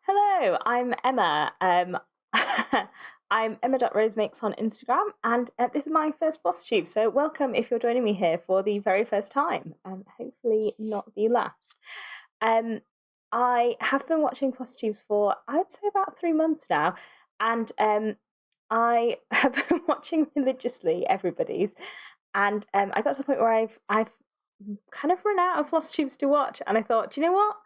Hello, I'm Emma. I'm Emma.rosemakes on Instagram, and this is my first Flosstube. So, welcome if you're joining me here for the very first time, and hopefully not the last. Um, I have been watching Flosstubes for I'd say about 3 months now, and I have been watching religiously everybody's, and I got to the point where I've kind of run out of Flosstubes to watch, and I thought, do you know what?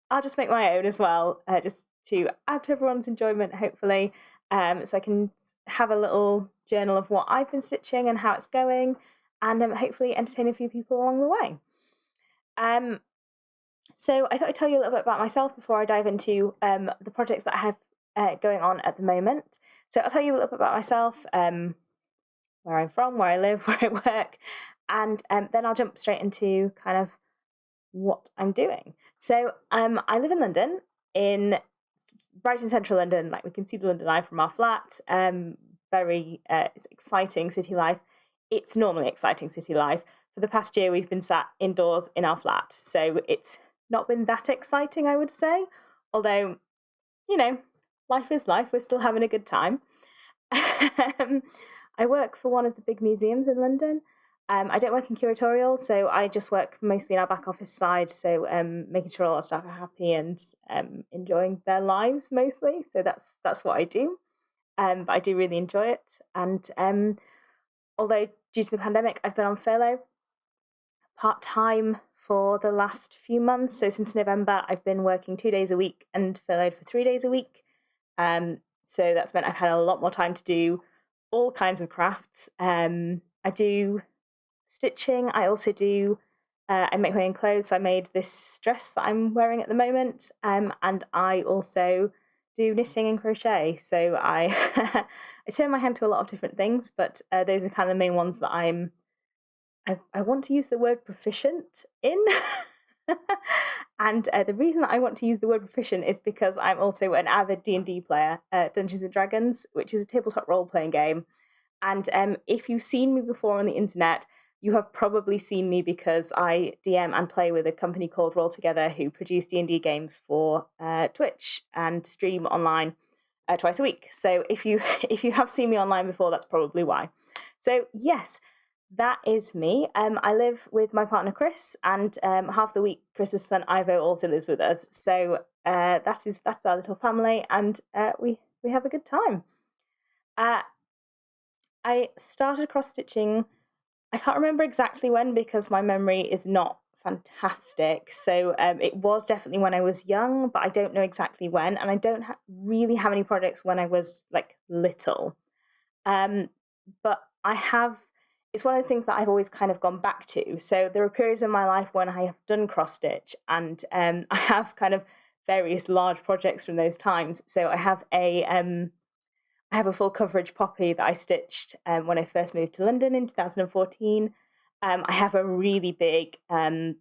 I'll just make my own as well, just to add to everyone's enjoyment, hopefully. So I can have a little journal of what I've been stitching and how it's going, and hopefully entertain a few people along the way. So I thought I'd tell you a little bit about myself before I dive into the projects that I have going on at the moment. So I'll tell you a little bit about myself, where I'm from, where I live, where I work, and then I'll jump straight into kind of what I'm doing. So I live in London, in right in central London. Like we can see the London Eye from our flat. Very it's exciting city life. It's normally exciting city life. For the past year, we've been sat indoors in our flat, so it's not been that exciting, I would say. Although, you know, life is life. We're still having a good time. I work for one of the big museums in London. I don't work in curatorial, so I just work mostly in our back office side, so making sure all our staff are happy and enjoying their lives mostly. So that's what I do. But I do really enjoy it. And although due to the pandemic, I've been on furlough part time for the last few months. So since November, I've been working 2 days a week and furloughed for 3 days a week. So that's meant I've had a lot more time to do all kinds of crafts. I do stitching. I also do. I make my own clothes. So I made this dress that I'm wearing at the moment, and I also do knitting and crochet. So I I turn my hand to a lot of different things, but those are kind of the main ones that I want to use the word proficient in. And the reason that I want to use the word proficient is because I'm also an avid D&D player, Dungeons and Dragons, which is a tabletop role-playing game. And if you've seen me before on the internet, you have probably seen me because I DM and play with a company called Roll Together, who produce D&D games for Twitch and stream online twice a week. So if you if you have seen me online before, that's probably why. So yes, that is me. I live with my partner Chris, and half the week Chris's son Ivo also lives with us. So that's our little family, and we have a good time. Uh, I started cross stitching. I can't remember exactly when because my memory is not fantastic. So it was definitely when I was young, but I don't know exactly when, and I don't really have any projects when I was like little. But I have. It's one of those things that I've always kind of gone back to. So there are periods in my life when I have done cross stitch, and I have kind of various large projects from those times. So I have a full coverage poppy that I stitched when I first moved to London in 2014. I have a really big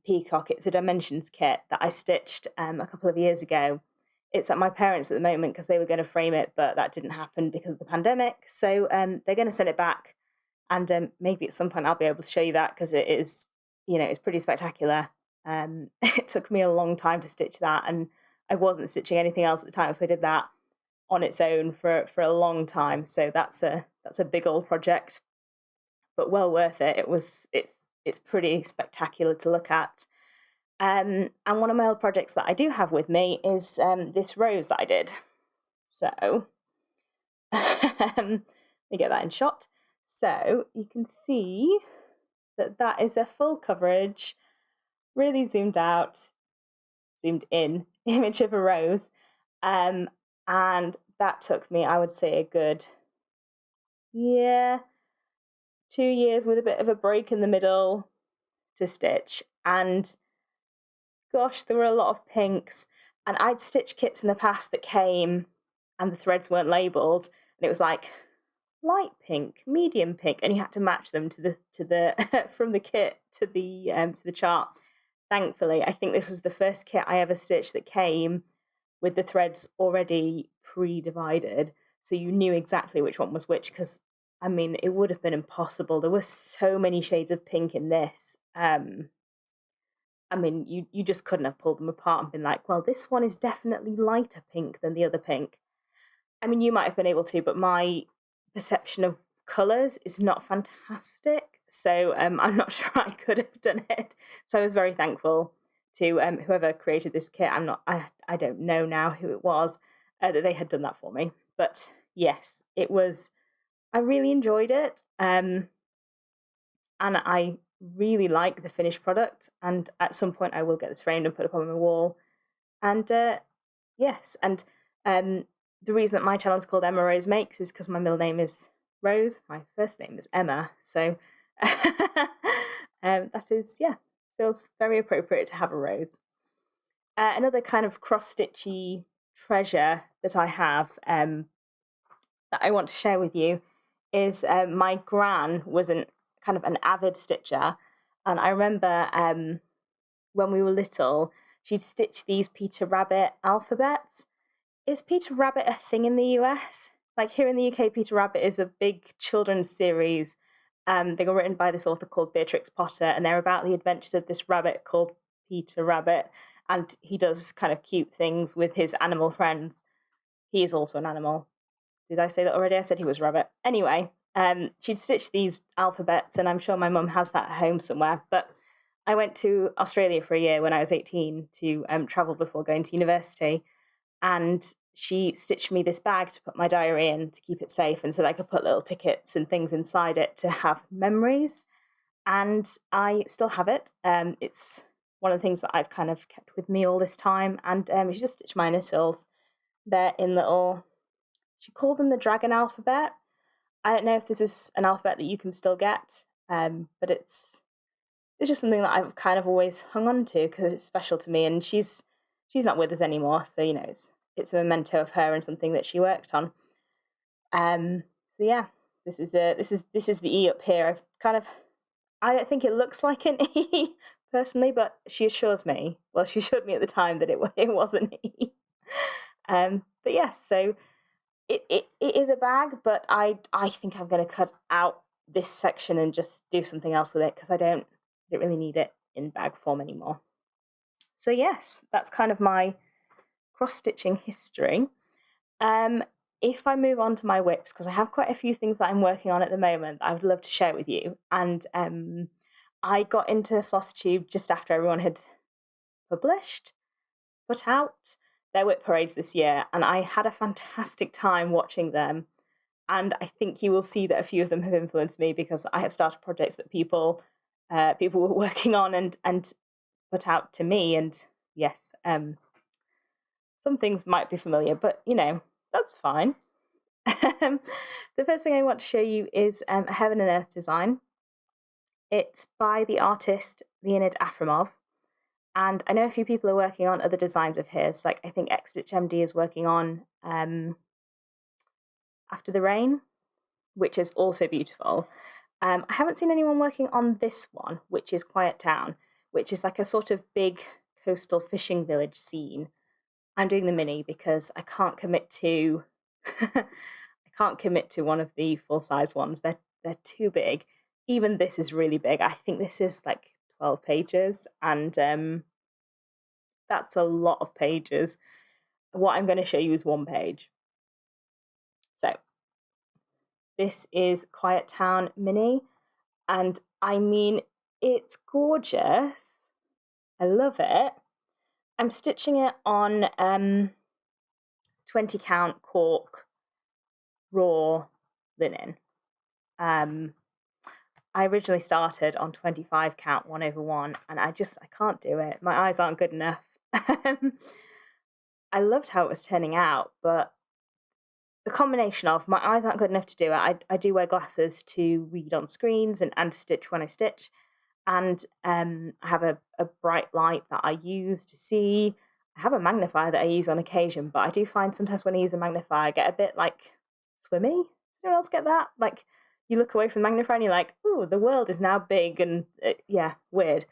peacock. It's a dimensions kit that I stitched a couple of years ago. It's at my parents' at the moment because they were going to frame it, but that didn't happen because of the pandemic. So they're going to send it back, and maybe at some point I'll be able to show you that because it is, it's pretty spectacular. It took me a long time to stitch that, and I wasn't stitching anything else at the time, so I did that on its own for a long time. So that's a big old project, but well worth it. It's pretty spectacular to look at. And one of my old projects that I do have with me is this rose that I did. So let me get that in shot. So you can see that is a full coverage, really zoomed out, zoomed in image of a rose. And that took me, I would say, a good 2 years with a bit of a break in the middle to stitch. And gosh, there were a lot of pinks. And I'd stitched kits in the past that came and the threads weren't labelled. And it was like light pink, medium pink, and you had to match them to the from the kit to the chart. Thankfully, I think this was the first kit I ever stitched that came with the threads already pre-divided, so you knew exactly which one was which, because I mean it would have been impossible. There were so many shades of pink in this. I mean, you just couldn't have pulled them apart and been like, well, this one is definitely lighter pink than the other pink. I mean, you might have been able to, but my perception of colours is not fantastic. So I'm not sure I could have done it. So I was very thankful to whoever created this kit. I don't know now who it was, that they had done that for me. But yes, it was, I really enjoyed it. And I really like the finished product. And at some point I will get this framed and put up on my wall. And yes, and the reason that my channel is called Emma Rose Makes is because my middle name is Rose, my first name is Emma, so that is, yeah, feels very appropriate to have a rose. Another kind of cross-stitchy treasure that I have that I want to share with you is my gran was kind of an avid stitcher, and I remember when we were little, she'd stitch these Peter Rabbit alphabets. Is Peter Rabbit a thing in the US? Like here in the UK, Peter Rabbit is a big children's series. They were written by this author called Beatrix Potter, and they're about the adventures of this rabbit called Peter Rabbit. And he does kind of cute things with his animal friends. He is also an animal. Did I say that already? I said he was rabbit. Anyway, she'd stitch these alphabets, and I'm sure my mum has that at home somewhere. But I went to Australia for a year when I was 18 to travel before going to university. And she stitched me this bag to put my diary in to keep it safe, and so that I could put little tickets and things inside it to have memories. And I still have it. It's one of the things that I've kind of kept with me all this time. And she just stitched my initials. They're in little, she called them the dragon alphabet. I don't know if this is an alphabet that you can still get, but it's just something that I've kind of always hung on to because it's special to me. And she's not with us anymore, so you know it's a memento of her and something that she worked on. So yeah, this is the E up here. I've kind of, I don't think it looks like an E personally, but she assures me. Well, she assured me at the time that it was an E. But yes, so it is a bag, but I think I'm going to cut out this section and just do something else with it because I don't really need it in bag form anymore. So yes, that's kind of my cross-stitching history. If I move on to my WIPs, because I have quite a few things that I'm working on at the moment that I would love to share with you. And I got into Flosstube just after everyone had put out their WIP parades this year, and I had a fantastic time watching them. And I think you will see that a few of them have influenced me because I have started projects that people were working on and put out to me. And yes, some things might be familiar, but you know, that's fine. The first thing I want to show you is a Heaven and Earth design. It's by the artist Leonid Afremov, and I know a few people are working on other designs of his. Like I think X-Stitch MD is working on After the Rain, which is also beautiful. I haven't seen anyone working on this one, which is Quiet Town, which is like a sort of big coastal fishing village scene. I'm doing the mini because I can't commit to one of the full-size ones. They're too big. Even this is really big. I think this is like 12 pages, and that's a lot of pages. What I'm going to show you is one page. So this is Quiet Town mini, and I mean, it's gorgeous. I love it. I'm stitching it on 20 count cork raw linen. I originally started on 25 count 1/1, and I can't do it. My eyes aren't good enough. I loved how it was turning out, but the combination of my eyes aren't good enough to do it. I do wear glasses to read on screens and to stitch when I stitch. And I have a bright light that I use to see. I have a magnifier that I use on occasion, but I do find sometimes when I use a magnifier, I get a bit like swimmy. Does anyone else get that? Like you look away from the magnifier and you're like, oh, the world is now big and yeah, weird.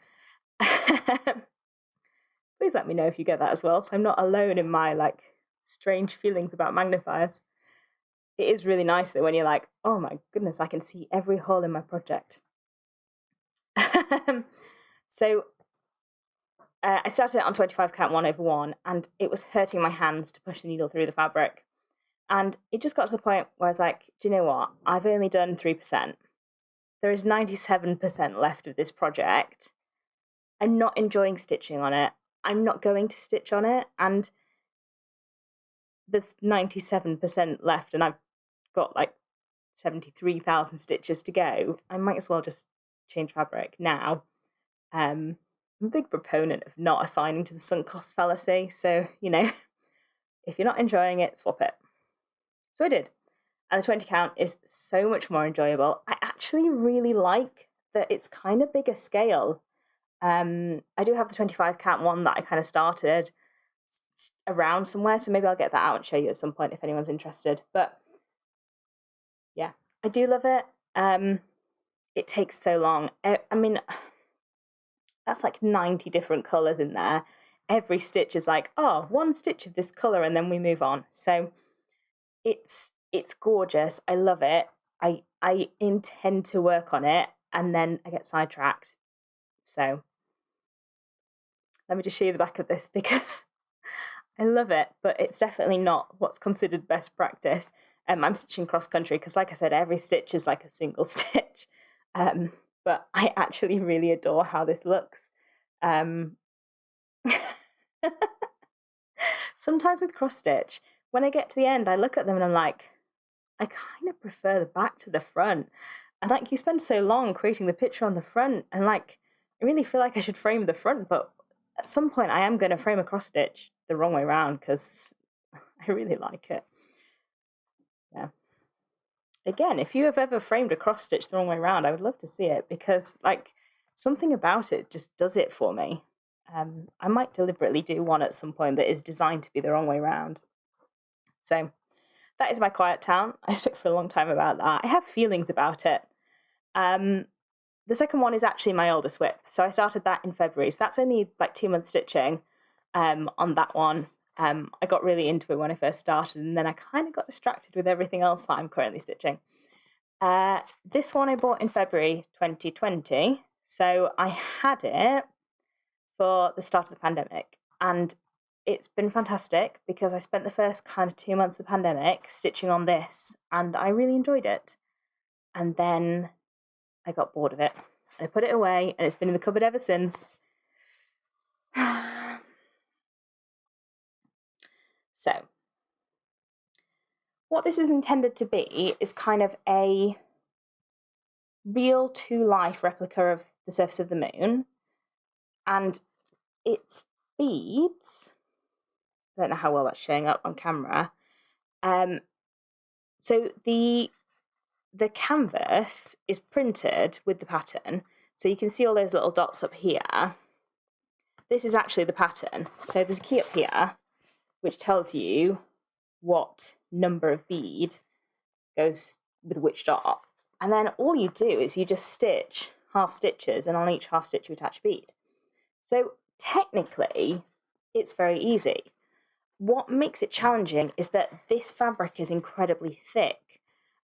Please let me know if you get that as well, so I'm not alone in my like strange feelings about magnifiers. It is really nice though when you're like, oh my goodness, I can see every hole in my project. So I started it on 25 count 1/1, and it was hurting my hands to push the needle through the fabric. And it just got to the point where I was like, do you know what? I've only done 3%. There is 97% left of this project. I'm not enjoying stitching on it. I'm not going to stitch on it. And there's 97% left, and I've got like 73,000 stitches to go. I might as well just change fabric now. I'm a big proponent of not assigning to the sunk cost fallacy. So, you know, if you're not enjoying it, swap it. So I did. And the 20 count is so much more enjoyable. I actually really like that it's kind of bigger scale. I do have the 25 count one that I kind of started around somewhere, so maybe I'll get that out and show you at some point if anyone's interested. But yeah, I do love it. It takes so long. I mean, that's like 90 different colours in there. Every stitch is like, oh, one stitch of this colour, and then we move on. So it's gorgeous. I love it. I intend to work on it, and then I get sidetracked. So let me just show you the back of this, because I love it, but it's definitely not what's considered best practice. I'm stitching cross country because, like I said, every stitch is like a single stitch. But I actually really adore how this looks. Sometimes with cross stitch, when I get to the end, I look at them and I'm like, I kind of prefer the back to the front. And like, you spend so long creating the picture on the front, and like, I really feel like I should frame the front, but at some point I am going to frame a cross stitch the wrong way around because I really like it. Yeah. Again, if you have ever framed a cross stitch the wrong way around, I would love to see it, because like, something about it just does it for me. I might deliberately do one at some point that is designed to be the wrong way around. So that is my quiet town. I spoke for a long time about that. I have feelings about it. The second one is actually my oldest WIP. So I started that in February. So that's only like 2 months stitching on that one. I got really into it when I first started, and then I kind of got distracted with everything else that I'm currently stitching. This one I bought in February 2020. So I had it for the start of the pandemic. And it's been fantastic because I spent the first kind of 2 months of the pandemic stitching on this, and I really enjoyed it. And then I got bored of it. I put it away, and it's been in the cupboard ever since. So, what this is intended to be is kind of a real to-life replica of the surface of the moon, and its beads, I don't know how well that's showing up on camera. So the canvas is printed with the pattern, so you can see all those little dots up here. This is actually the pattern. So there's a key up here which tells you what number of bead goes with which dot. And then all you do is you just stitch half stitches, and on each half stitch you attach a bead. So technically, it's very easy. What makes it challenging is that this fabric is incredibly thick,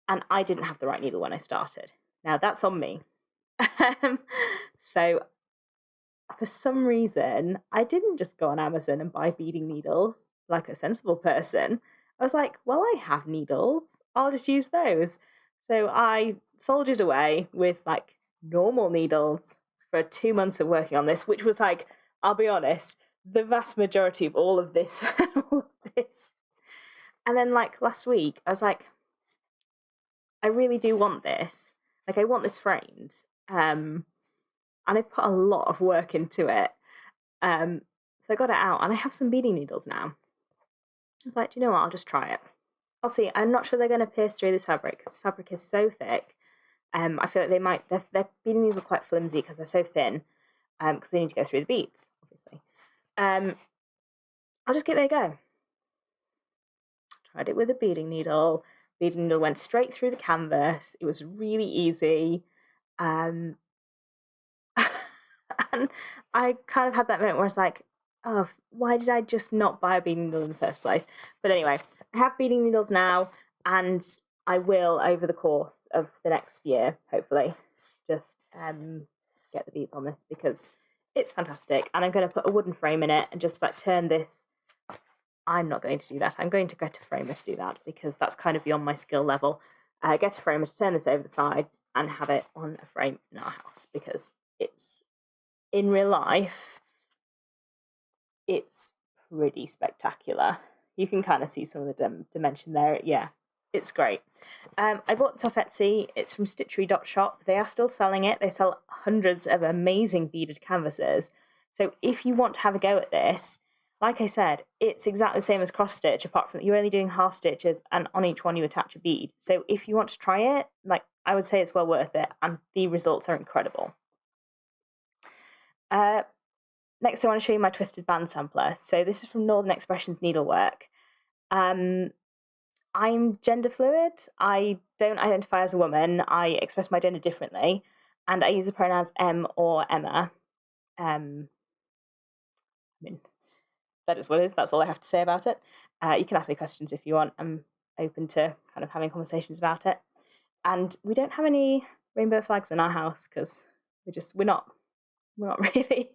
and I didn't have the right needle when I started. Now, that's on me. So, for some reason, I didn't just go on Amazon and buy beading needles like a sensible person. I was like, well, I have needles. I'll just use those. So I soldiered away with like normal needles for 2 months of working on this, which was like, I'll be honest, the vast majority of all of this. And then like last week, I was like, I really do want this. Like, I want this framed. And I put a lot of work into it. So I got it out, and I have some beading needles now. I was like, do you know what? I'll just try it. I'll see. I'm not sure they're going to pierce through this fabric, because the fabric is so thick. I feel like they might. Their beading needles are quite flimsy because they're so thin. Because they need to go through the beads, obviously. I'll just give it a go. Tried it with a beading needle. Beading needle went straight through the canvas. It was really easy. And I kind of had that moment where I was like, oh, why did I just not buy a beading needle in the first place? But anyway, I have beading needles now, and I will, over the course of the next year, hopefully, just get the beads on this, because It's fantastic. And I'm going to put a wooden frame in it and just like turn this. I'm not going to do that. I'm going to get a framer to do that because that's kind of beyond my skill level. Get a framer to turn this over the sides and have it on a frame in our house because it's, in real life, it's pretty spectacular. You can kind of see some of the dimension there. Yeah, it's great. I bought this off Etsy. It's from Stitchery.shop. They are still selling it. They sell hundreds of amazing beaded canvases. So if you want to have a go at this, like I said, it's exactly the same as cross stitch, apart from you're only doing half stitches and on each one you attach a bead. So if you want to try it, like I would say it's well worth it and the results are incredible. Next I want to show you my twisted band sampler. So this is from Northern Expressions Needlework. I'm gender fluid. I don't identify as a woman. I express my gender differently and I use the pronouns M or Emma. I mean, that is what it is. That's all I have to say about it. You can ask me questions if you want. I'm open to kind of having conversations about it. And we don't have any rainbow flags in our house because we're not really,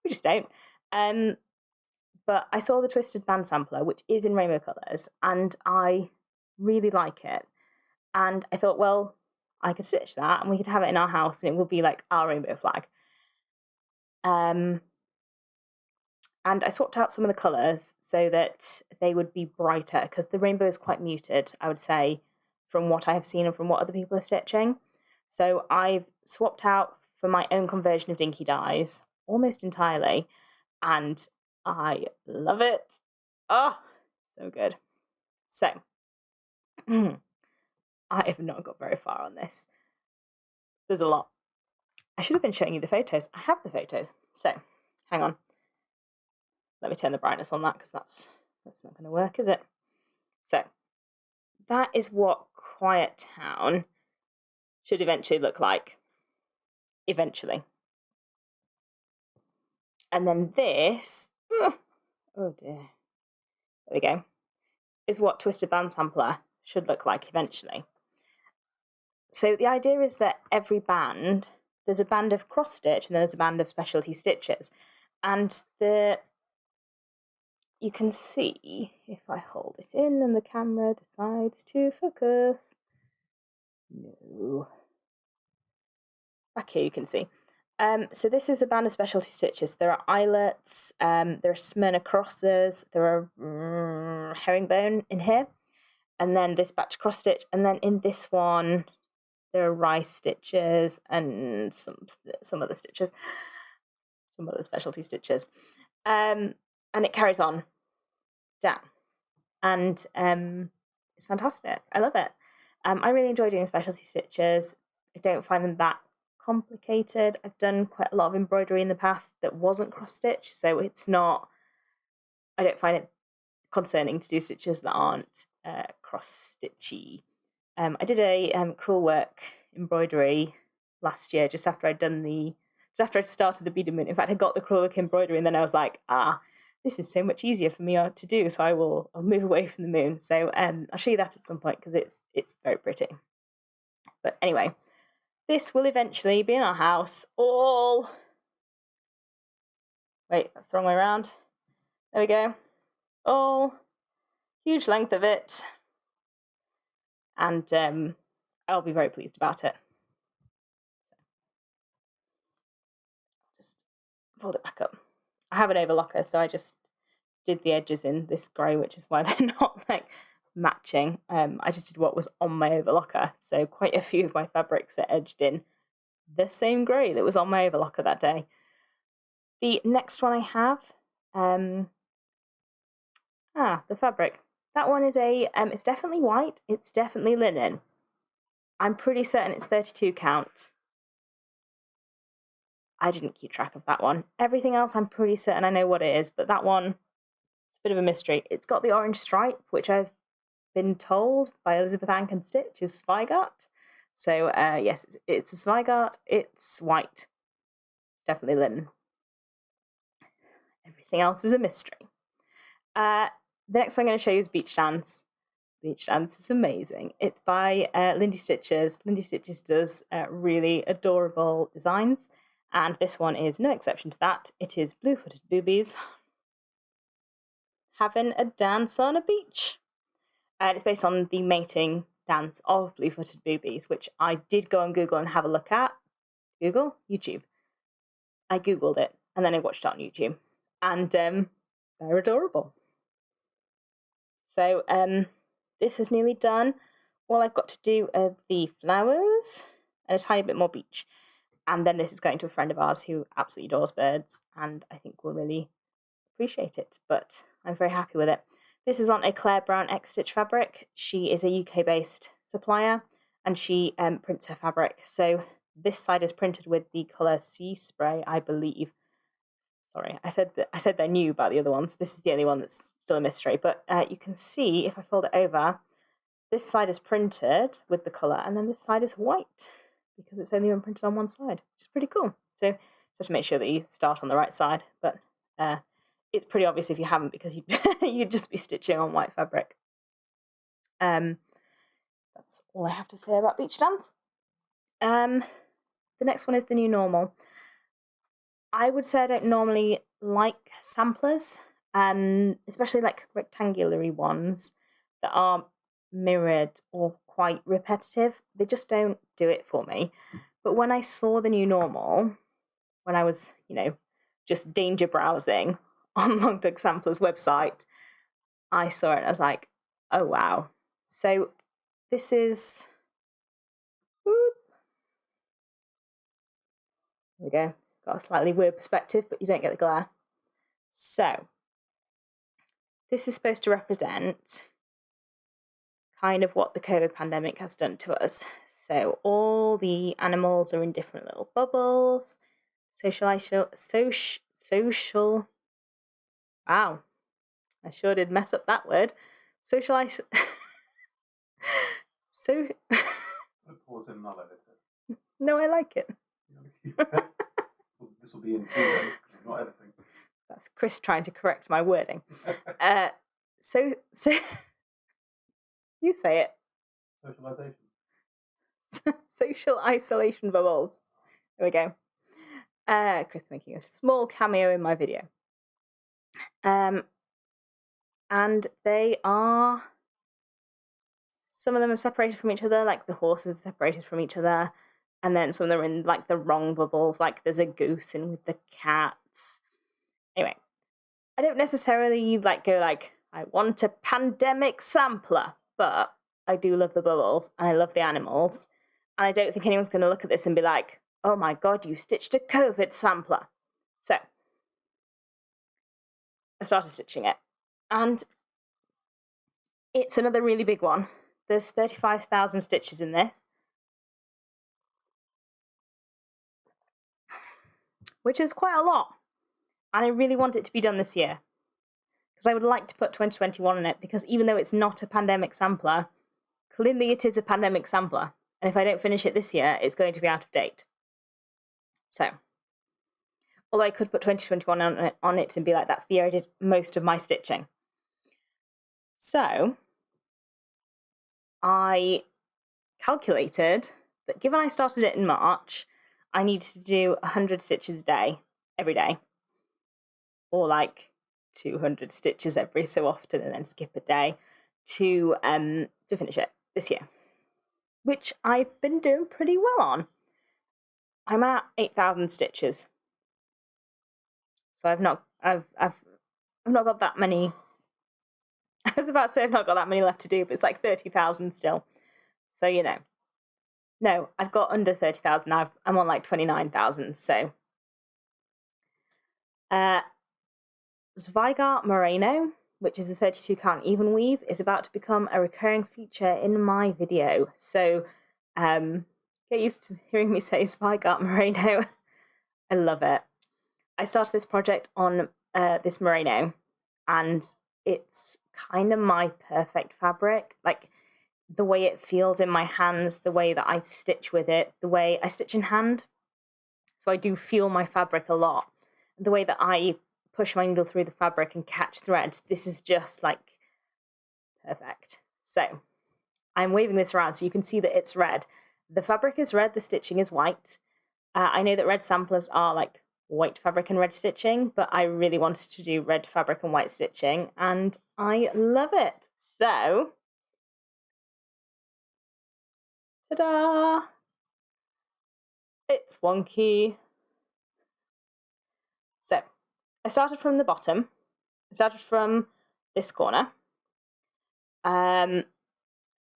we just don't. But I saw the twisted band sampler, which is in rainbow colours, and I really like it. And I thought, well, I could stitch that and we could have it in our house and it will be like our rainbow flag. And I swapped out some of the colours so that they would be brighter because the rainbow is quite muted, I would say, from what I have seen and from what other people are stitching. So I've swapped out for my own conversion of dinky dyes almost entirely, and I love it. Oh, so good. So, I have not got very far on this. There's a lot. I should have been showing you the photos. I have the photos. So, hang on. Let me turn the brightness on that because that's not going to work, is it? So, that is what Quiet Town should eventually look like. Eventually. And then this, oh dear, there we go, is what Twisted Band Sampler should look like eventually. So the idea is that every band, there's a band of cross stitch and then there's a band of specialty stitches. And you can see, if I hold it in and the camera decides to focus, no, back here you can see. So this is a band of specialty stitches. There are eyelets, there are Smyrna crosses, there are herringbone in here, and then this batch cross stitch, and then in this one there are rice stitches and some other stitches, some other specialty stitches, and it carries on down, and it's fantastic. I love it. I really enjoy doing specialty stitches. I don't find them that complicated. I've done quite a lot of embroidery in the past that wasn't cross stitch, so it's not, I don't find it concerning to do stitches that aren't cross stitchy. I did a crewel work embroidery last year just after I'd started the Beaded Moon. In fact, I got the crewel work embroidery and then I was like, this is so much easier for me to do, so I'll move away from the moon. So I'll show you that at some point because it's very pretty. But anyway, this will eventually be in our house all... Wait, that's the wrong way around. There we go. All huge length of it. And I'll be very pleased about it. Just fold it back up. I have an overlocker, so I just did the edges in this grey, which is why they're not like matching. I just did what was on my overlocker, so quite a few of my fabrics are edged in the same grey that was on my overlocker that day. The next one I have, the fabric. That one is it's definitely white, it's definitely linen. I'm pretty certain it's 32 count. I didn't keep track of that one. Everything else I'm pretty certain I know what it is, but that one, it's a bit of a mystery. It's got the orange stripe, which I've been told by Elizabeth Ann Can Stitch is Zweigart. So yes, it's a Zweigart, it's white. It's definitely linen. Everything else is a mystery. The next one I'm going to show you is Beach Dance. Beach Dance is amazing. It's by Lindy Stitches. Lindy Stitches does really adorable designs. And this one is no exception to that. It is blue-footed boobies having a dance on a beach. And it's based on the mating dance of blue-footed boobies, which I did go on Google and have a look at. YouTube. I Googled it, and then I watched it on YouTube. And they're adorable. So this is nearly done. All I've got to do are the flowers and a tiny bit more beach. And then this is going to a friend of ours who absolutely adores birds, and I think will really appreciate it. But I'm very happy with it. This is on a Claire Brown X Stitch fabric. She is a UK-based supplier, and she prints her fabric. So this side is printed with the colour Sea Spray, I believe. Sorry, I said they're new about the other ones. This is the only one that's still a mystery. But you can see, if I fold it over, this side is printed with the colour, and then this side is white, because it's only been printed on one side, which is pretty cool. So just to make sure that you start on the right side. But it's pretty obvious if you haven't, because you'd just be stitching on white fabric. That's all I have to say about Beach Dance. The next one is the new normal. I would say I don't normally like samplers, especially like rectangular ones that are mirrored or quite repetitive. They just don't do it for me. But when I saw the new normal, when I was, just danger browsing on Longdog Sampler's website, I saw it and I was like, oh wow. So this is, there we go, got a slightly weird perspective, but you don't get the glare. So this is supposed to represent kind of what the COVID pandemic has done to us. So all the animals are in different little bubbles. Social. Wow, I sure did mess up that word. Socialize. So. Pause in null editor. No, I like it. This will be in video, not editing. That's Chris trying to correct my wording. So you say it. Socialization. Social isolation bubbles. There we go. Chris making a small cameo in my video. And they are, some of them are separated from each other, like the horses are separated from each other, and then some of them are in like the wrong bubbles, like there's a goose in with the cats. Anyway, I don't necessarily go I want a pandemic sampler, but I do love the bubbles and I love the animals, and I don't think anyone's going to look at this and be like, oh my god, you stitched a COVID sampler. So I started stitching it, and it's another really big one. There's 35,000 stitches in this, which is quite a lot, and I really want it to be done this year, because I would like to put 2021 in it, because even though it's not a pandemic sampler, clearly it is a pandemic sampler, and if I don't finish it this year, it's going to be out of date. So, although I could put 2021 on it and be like, that's the year I did most of my stitching. So, I calculated that given I started it in March, I needed to do 100 stitches a day, every day, or 200 stitches every so often, and then skip a day to finish it this year, which I've been doing pretty well on. I'm at 8,000 stitches, so I've not got that many. I was about to say I've not got that many left to do, but it's like 30,000 still. So no, I've got under 30,000. I'm on 29,000. So Zweigart Merino, which is a 32 count even weave, is about to become a recurring feature in my video. So get used to hearing me say Zweigart Merino. I love it. I started this project on this merino, and it's kind of my perfect fabric. The way it feels in my hands, the way that I stitch with it, the way I stitch in hand. So I do feel my fabric a lot. The way that I push my needle through the fabric and catch threads, this is just perfect. So I'm waving this around so you can see that it's red. The fabric is red, the stitching is white. I know that red samplers are like white fabric and red stitching, but I really wanted to do red fabric and white stitching, and I love it. So, ta-da! It's wonky. So, I started from the bottom. I started from this corner. And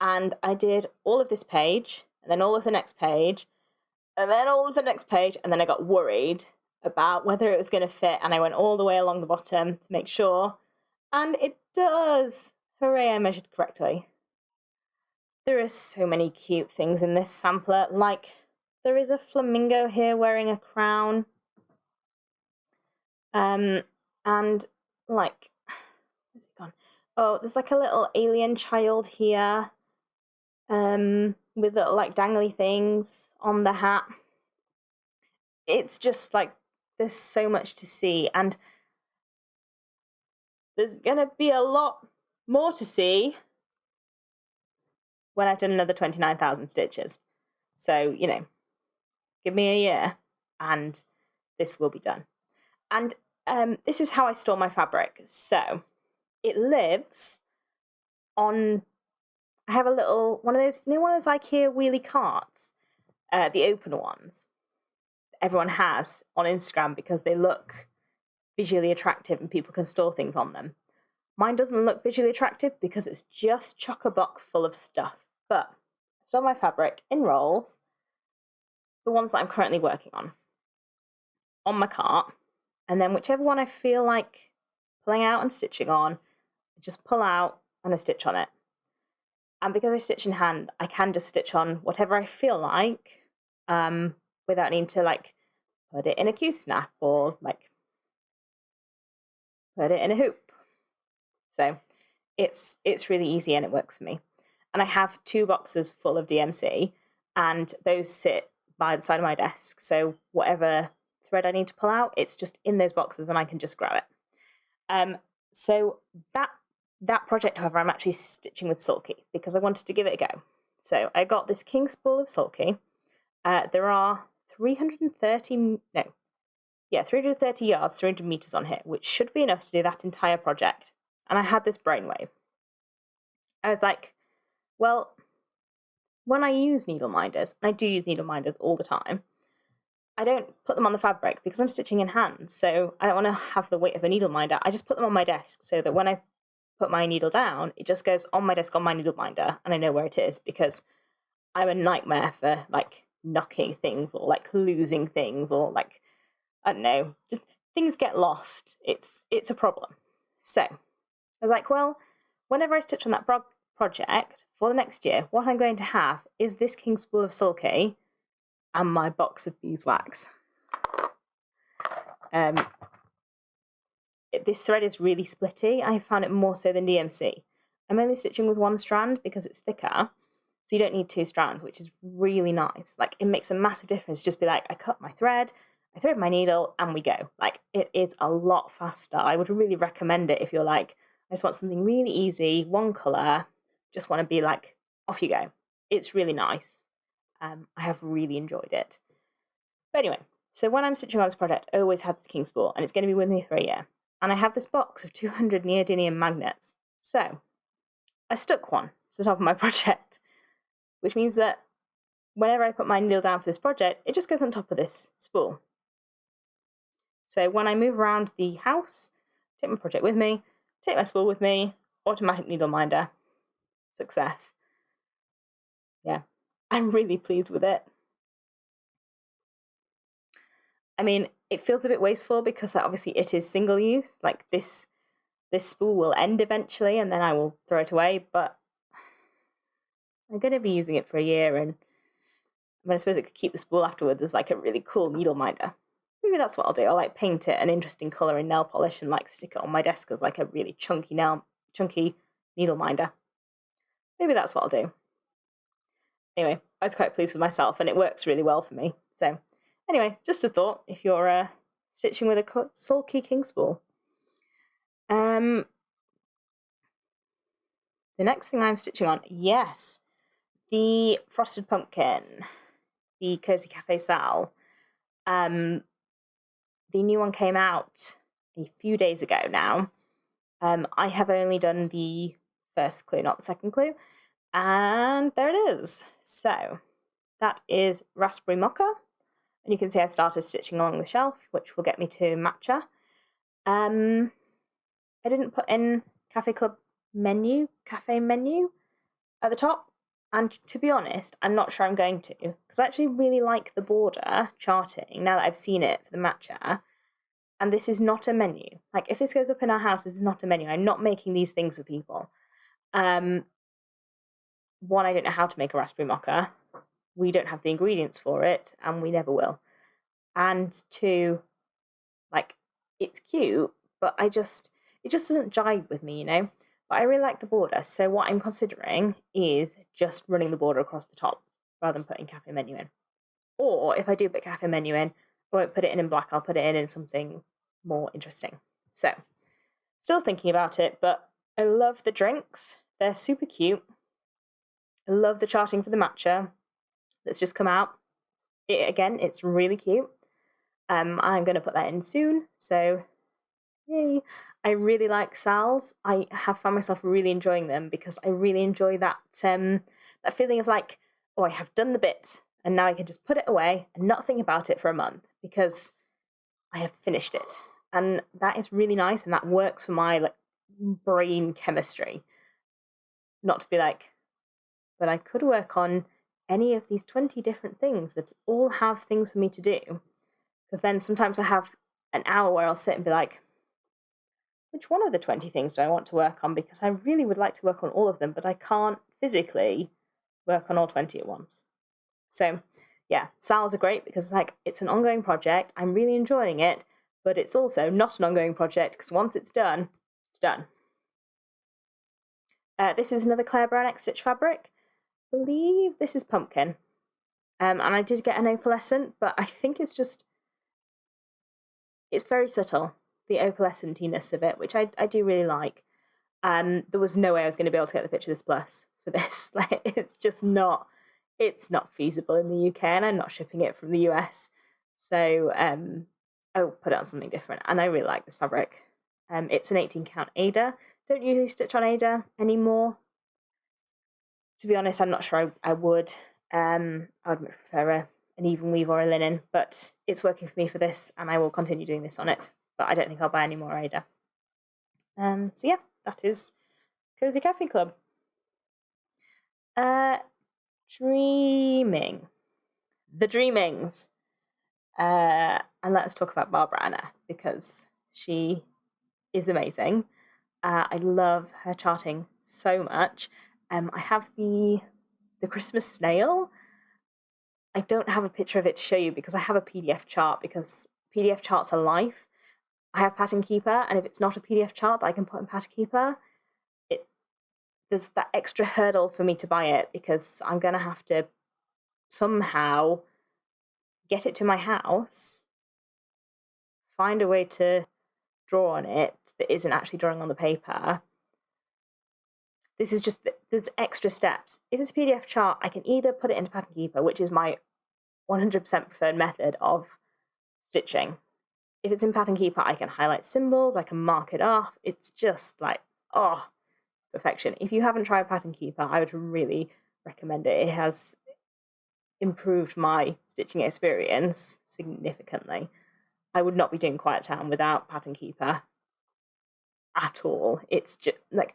I did all of this page, and then all of the next page, and then all of the next page, and then I got worried about whether it was going to fit, and I went all the way along the bottom to make sure, and it does! Hooray, I measured correctly. There are so many cute things in this sampler, like there is a flamingo here wearing a crown, and like, where's it gone? Oh, there's like a little alien child here, with little like dangly things on the hat. It's just like, there's so much to see, and there's gonna be a lot more to see when I've done another 29,000 stitches. So, you know, give me a year and this will be done. And this is how I store my fabric. So it lives on, I have a little, one of those, you know, one of those IKEA wheelie carts, the open ones everyone has on Instagram because they look visually attractive and people can store things on them. Mine doesn't look visually attractive because it's just chock-a-block full of stuff. But I store my fabric in rolls, the ones that I'm currently working on my cart, and then whichever one I feel like pulling out and stitching on, I just pull out and I stitch on it. And because I stitch in hand, I can just stitch on whatever I feel like, without needing to like put it in a Q-snap or like put it in a hoop. So it's really easy and it works for me. And I have 2 boxes full of DMC, and those sit by the side of my desk. So whatever thread I need to pull out, it's just in those boxes and I can just grab it. So that project, however, I'm actually stitching with Sulky because I wanted to give it a go. So I got this king spool of Sulky. There are 330 yards, 300 meters on here, which should be enough to do that entire project. And I had this brainwave. I was like, well, when I use needle minders, and I do use needle minders all the time, I don't put them on the fabric because I'm stitching in hand, so I don't want to have the weight of a needle minder. I just put them on my desk so that when I put my needle down, it just goes on my desk on my needle minder, and I know where it is because I'm a nightmare for like knocking things or like losing things or like, I don't know, just things get lost. It's a problem. So I was like, well, whenever I stitch on that project for the next year, what I'm going to have is this king spool of Sulky and my box of beeswax. This thread is really splitty. I found it more so than DMC. I'm only stitching with 1 strand because it's thicker, so you don't need 2 strands, which is really nice. Like, it makes a massive difference. Just be like, I cut my thread, I thread my needle, and we go. Like, it is a lot faster. I would really recommend it if you're like, I just want something really easy, 1 colour, just want to be like, off you go. It's really nice. I have really enjoyed it. But anyway, so when I'm stitching on this project, I always have this king spool, and it's going to be with me for a year. And I have this box of 200 neodymium magnets. So I stuck one to the top of my project, which means that whenever I put my needle down for this project, it just goes on top of this spool. So when I move around the house, take my project with me, take my spool with me, automatic needle minder, success. Yeah, I'm really pleased with it. I mean, it feels a bit wasteful because obviously it is single use. Like this spool will end eventually and then I will throw it away, but I'm going to be using it for a year, and I suppose it could keep the spool afterwards as like a really cool needle minder. Maybe that's what I'll do. I'll like paint it an interesting colour in nail polish and like stick it on my desk as like a really chunky needle minder. Maybe that's what I'll do. Anyway, I was quite pleased with myself and it works really well for me. So anyway, just a thought if you're stitching with a Sulky king spool. The next thing I'm stitching on, yes, the frosted pumpkin, the Cozy Cafe Sal. The new one came out a few days ago now. I have only done the first clue, not the second clue. And there it is. So that is Raspberry Mocha. And you can see I started stitching along the shelf, which will get me to Matcha. I didn't put in cafe menu at the top. And to be honest, I'm not sure I'm going to, because I actually really like the border charting now that I've seen it for the Matcha. And this is not a menu. Like, if this goes up in our house, this is not a menu. I'm not making these things for people. One, I don't know how to make a raspberry mocha. We don't have the ingredients for it, and we never will. And two, like, it's cute, but it just doesn't jive with me, you know? But I really like the border, so what I'm considering is just running the border across the top rather than putting cafe menu in. Or if I do put cafe menu in, I won't put it in black, I'll put it in something more interesting. So, still thinking about it, but I love the drinks. They're super cute. I love the charting for the matcha that's just come out. Again, it's really cute. I'm going to put that in soon, so yay. I really like Sal's. I have found myself really enjoying them because I really enjoy that that feeling of like, oh, I have done the bit and now I can just put it away and not think about it for a month because I have finished it. And that is really nice, and that works for my like brain chemistry. Not to be like, but I could work on any of these 20 different things that all have things for me to do. Because then sometimes I have an hour where I'll sit and be like, which one of the 20 things do I want to work on? Because I really would like to work on all of them, but I can't physically work on all 20 at once. So yeah, Sal's are great because it's an ongoing project. I'm really enjoying it, but it's also not an ongoing project because once it's done, it's done. This is another Claire Brown X Stitch fabric. I believe this is Pumpkin. And I did get an opalescent, but I think it's very subtle, the opalescentiness of it, which I do really like. There was no way I was going to be able to get the Picture This Plus for this. Like, it's just not, it's not feasible in the UK, and I'm not shipping it from the US. So I'll put it on something different, and I really like this fabric. It's an 18 count Ada. Don't usually stitch on Ada anymore. To be honest, I'm not sure I would. I would prefer an even weave or a linen, but it's working for me for this, and I will continue doing this on it. But I don't think I'll buy any more Ada. So yeah, that is Cozy Cafe Club. Dreaming. The Dreamings. And let's talk about Barbara Anna, because she is amazing. I love her charting so much. I have the Christmas snail. I don't have a picture of it to show you because I have a PDF chart, because PDF charts are life. I have Pattern Keeper, and if it's not a PDF chart that I can put in Pattern Keeper, there's that extra hurdle for me to buy it, because I'm going to have to somehow get it to my house, find a way to draw on it that isn't actually drawing on the paper. This is just, there's extra steps. If it's a PDF chart, I can either put it into Pattern Keeper, which is my 100% preferred method of stitching. If it's in Pattern Keeper, I can highlight symbols, I can mark it off. It's just like, oh, perfection. If you haven't tried Pattern Keeper, I would really recommend it. It has improved my stitching experience significantly. I would not be doing Quiet Town without Pattern Keeper at all. It's just like,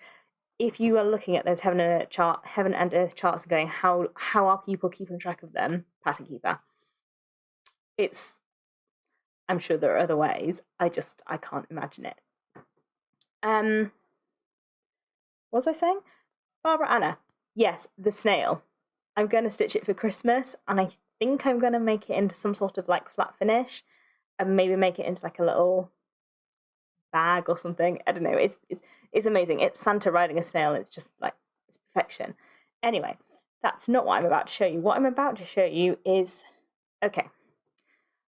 if you are looking at those Heaven and Earth charts and going, how are people keeping track of them? Pattern Keeper. I'm sure there are other ways. I can't imagine it. What was I saying? Barbara Anna. Yes, the snail. I'm going to stitch it for Christmas, and I think I'm going to make it into some sort of like flat finish, and maybe make it into like a little bag or something. I don't know. It's amazing. It's Santa riding a snail. It's just like, it's perfection. Anyway, that's not what I'm about to show you. What I'm about to show you is, okay,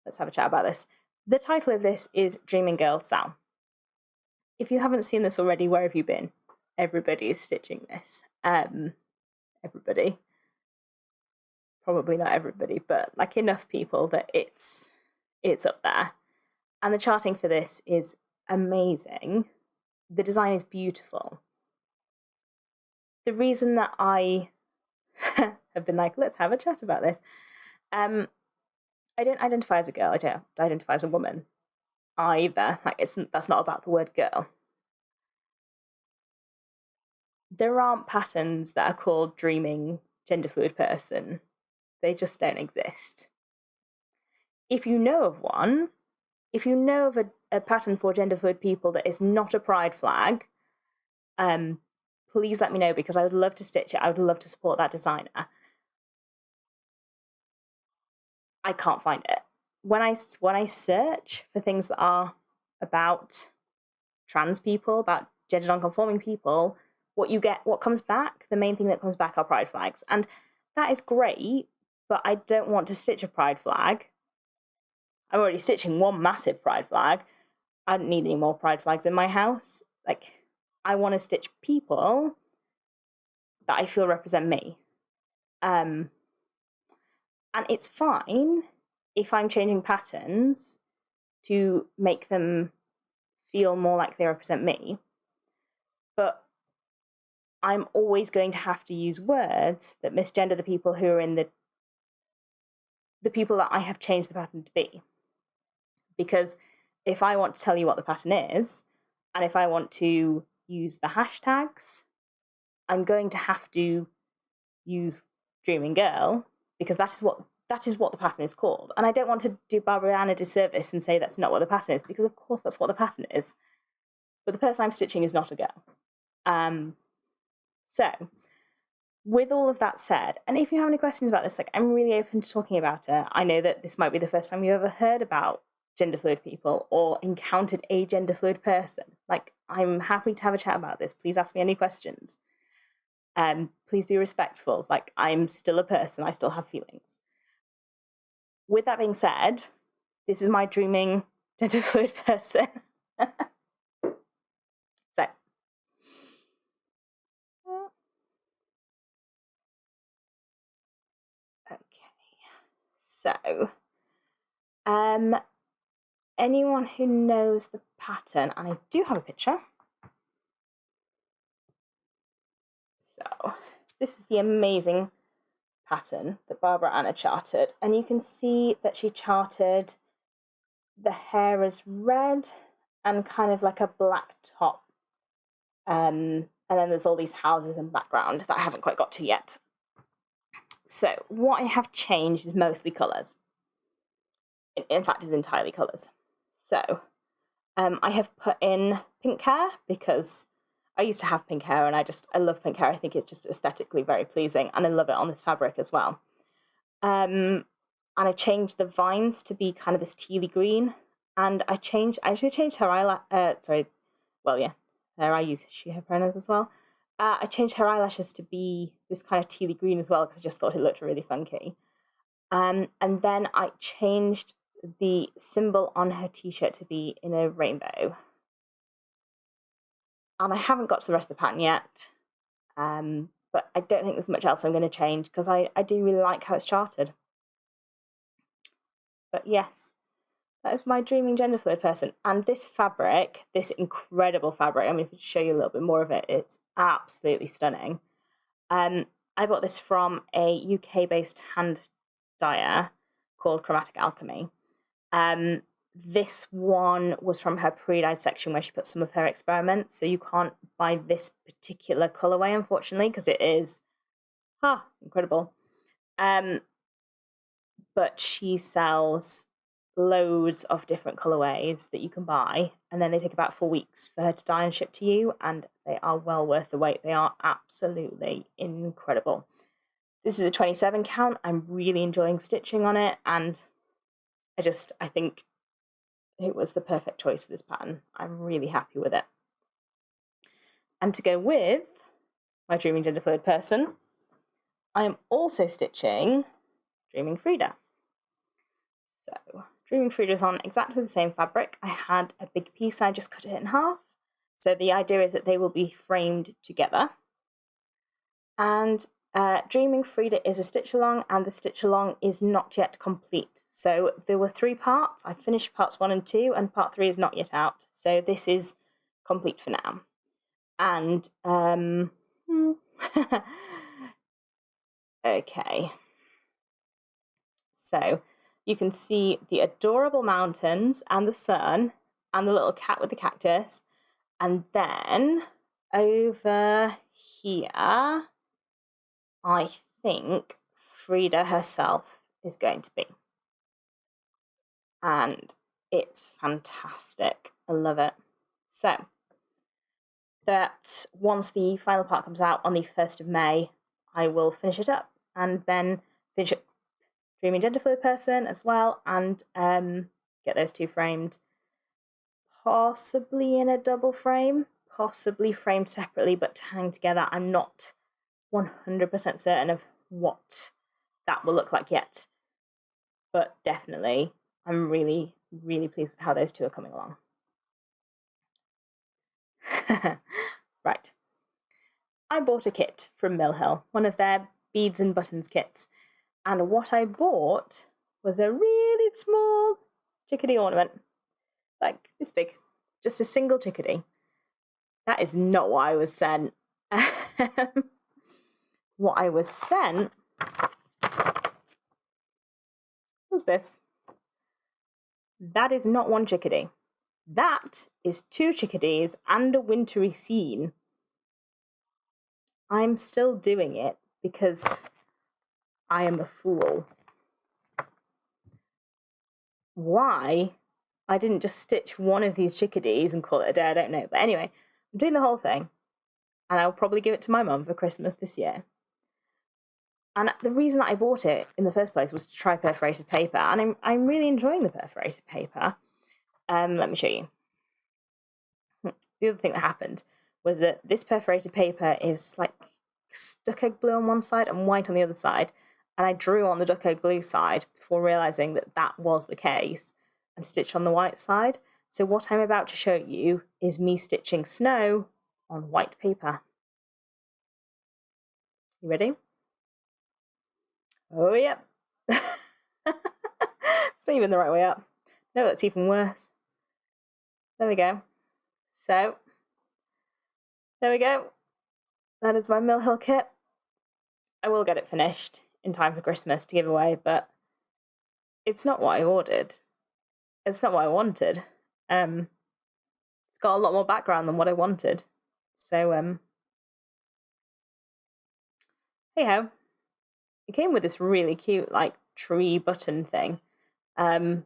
let's have a chat about this. The title of this is Dreaming Girl Sal. If you haven't seen this already, where have you been? Everybody is stitching this. Everybody. Probably not everybody, but like enough people that it's it's up there. And the charting for this is amazing. The design is beautiful. The reason that I have been like, let's have a chat about this. I don't identify as a girl. I don't identify as a woman either. Like, that's not about the word girl. There aren't patterns that are called dreaming gender fluid person. They just don't exist. If you know of one, if you know of a pattern for gender fluid people that is not a pride flag, please let me know, because I would love to stitch it. I would love to support that designer. I can't find it. When I search for things that are about trans people, about gender non-conforming people, what comes back, the main thing that comes back are pride flags. And that is great, but I don't want to stitch a pride flag. I'm already stitching one massive pride flag. I don't need any more pride flags in my house. Like, I want to stitch people that I feel represent me. And it's fine if I'm changing patterns to make them feel more like they represent me. But I'm always going to have to use words that misgender the people who are in the people that I have changed the pattern to be. Because if I want to tell you what the pattern is, and if I want to use the hashtags, I'm going to have to use Dreaming Girl, because that is what the pattern is called. And I don't want to do Barbara Ann a disservice and say that's not what the pattern is, because of course that's what the pattern is. But the person I'm stitching is not a girl. So, with all of that said, and if you have any questions about this, like, I'm really open to talking about it. I know that this might be the first time you've ever heard about gender fluid people or encountered a gender fluid person. Like, I'm happy to have a chat about this. Please ask me any questions. Please be respectful. Like, I'm still a person. I still have feelings. With that being said, this is my dreaming gender fluid person. So, So, anyone who knows the pattern, and I do have a picture. So, this is the amazing pattern that Barbara Anna charted, and you can see that she charted the hair as red and kind of like a black top. And then there's all these houses in the background that I haven't quite got to yet. So, what I have changed is mostly colours. In fact, it's entirely colours. So, I have put in pink hair because I used to have pink hair and I love pink hair. I think it's just aesthetically very pleasing and I love it on this fabric as well. And I changed the vines to be kind of this tealy green, and I actually changed her eyelash, I use she, her pronouns as well. I changed her eyelashes to be this kind of tealy green as well because I just thought it looked really funky. And then I changed the symbol on her t-shirt to be in a rainbow. And I haven't got to the rest of the pattern yet, but I don't think there's much else I'm going to change because I do really like how it's charted. But yes, that is my dreaming gender fluid person. And this fabric, this incredible fabric, I mean, if I show you a little bit more of it, it's absolutely stunning. I bought this from a UK-based hand dyer called Chromatic Alchemy. This one was from her pre-dyed section where she put some of her experiments, so you can't buy this particular colourway, unfortunately, because it is incredible. But she sells loads of different colourways that you can buy, and then they take about 4 weeks for her to dye and ship to you, and they are well worth the wait. They are absolutely incredible. This is a 27 count. I'm really enjoying stitching on it, and I think it was the perfect choice for this pattern. I'm really happy with it. And to go with my Dreaming Gender Fluid person, I am also stitching Dreaming Frida. So, Dreaming Frida is on exactly the same fabric. I had a big piece, I just cut it in half. So the idea is that they will be framed together. And Dreaming Frida is a stitch along, and the stitch along is not yet complete. So there were 3 parts. I finished parts 1 and 2, and part 3 is not yet out. So this is complete for now. And okay. So you can see the adorable mountains and the sun and the little cat with the cactus. And then over here, I think Frida herself is going to be. And it's fantastic. I love it. So that once the final part comes out on the 1st of May, I will finish it up and then finish up Dreaming Gender Fluid Person as well, and get those 2 framed, possibly in a double frame, possibly framed separately but hang together. I'm not 100% certain of what that will look like yet, but definitely I'm really, really pleased with how those 2 are coming along. Right. I bought a kit from Mill Hill, one of their beads and buttons kits, and what I bought was a really small chickadee ornament, like this big, just a single chickadee. That is not what I was sent. What I was sent was this. That is not 1 chickadee. That is 2 chickadees and a wintry scene. I'm still doing it because I am a fool. Why I didn't just stitch 1 of these chickadees and call it a day, I don't know. But anyway, I'm doing the whole thing, and I'll probably give it to my mum for Christmas this year. And the reason that I bought it in the first place was to try perforated paper, and I'm really enjoying the perforated paper. Let me show you. The other thing that happened was that this perforated paper is like stucco glue on one side and white on the other side, and I drew on the duck-egg glue side before realising that that was the case and stitched on the white side. So what I'm about to show you is me stitching snow on white paper. You ready? Oh, yep. It's not even the right way up. No, that's even worse. There we go. So, there we go. That is my Mill Hill kit. I will get it finished in time for Christmas to give away, but it's not what I ordered. It's not what I wanted. It's got a lot more background than what I wanted. So, hey ho. It came with this really cute, like, tree button thing that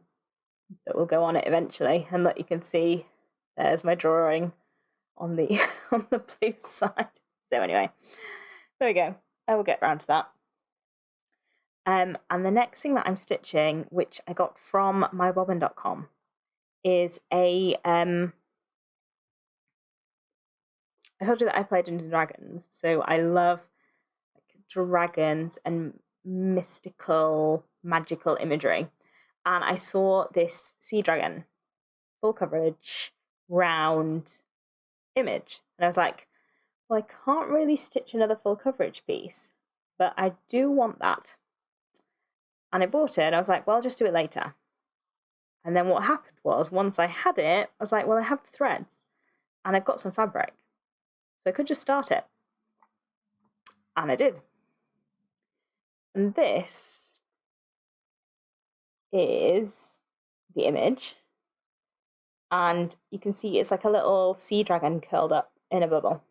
will go on it eventually. And look, you can see there's my drawing on the on the blue side. So anyway, there we go. I will get round to that. And the next thing that I'm stitching, which I got from mybobbin.com, is a I told you that I played Dungeons and Dragons, so I love like dragons and mystical, magical imagery. And I saw this sea dragon, full coverage, round image, and I was like, well, I can't really stitch another full coverage piece, but I do want that. And I bought it, and I was like, well, I'll just do it later. And then what happened was, once I had it, I was like, well, I have the threads, and I've got some fabric, so I could just start it. And I did. And this is the image. And you can see it's like a little sea dragon curled up in a bubble.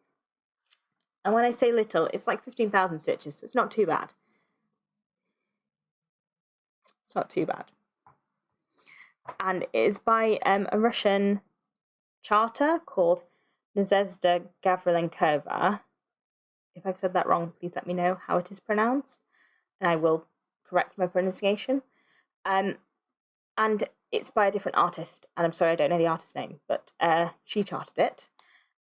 And when I say little, it's like 15,000 stitches, so it's not too bad. It's not too bad. And it is by a Russian charter called Nadezhda Gavrilenkova. If I've said that wrong, please let me know how it is pronounced, and I will correct my pronunciation. And it's by a different artist, and I'm sorry I don't know the artist's name, but she charted it,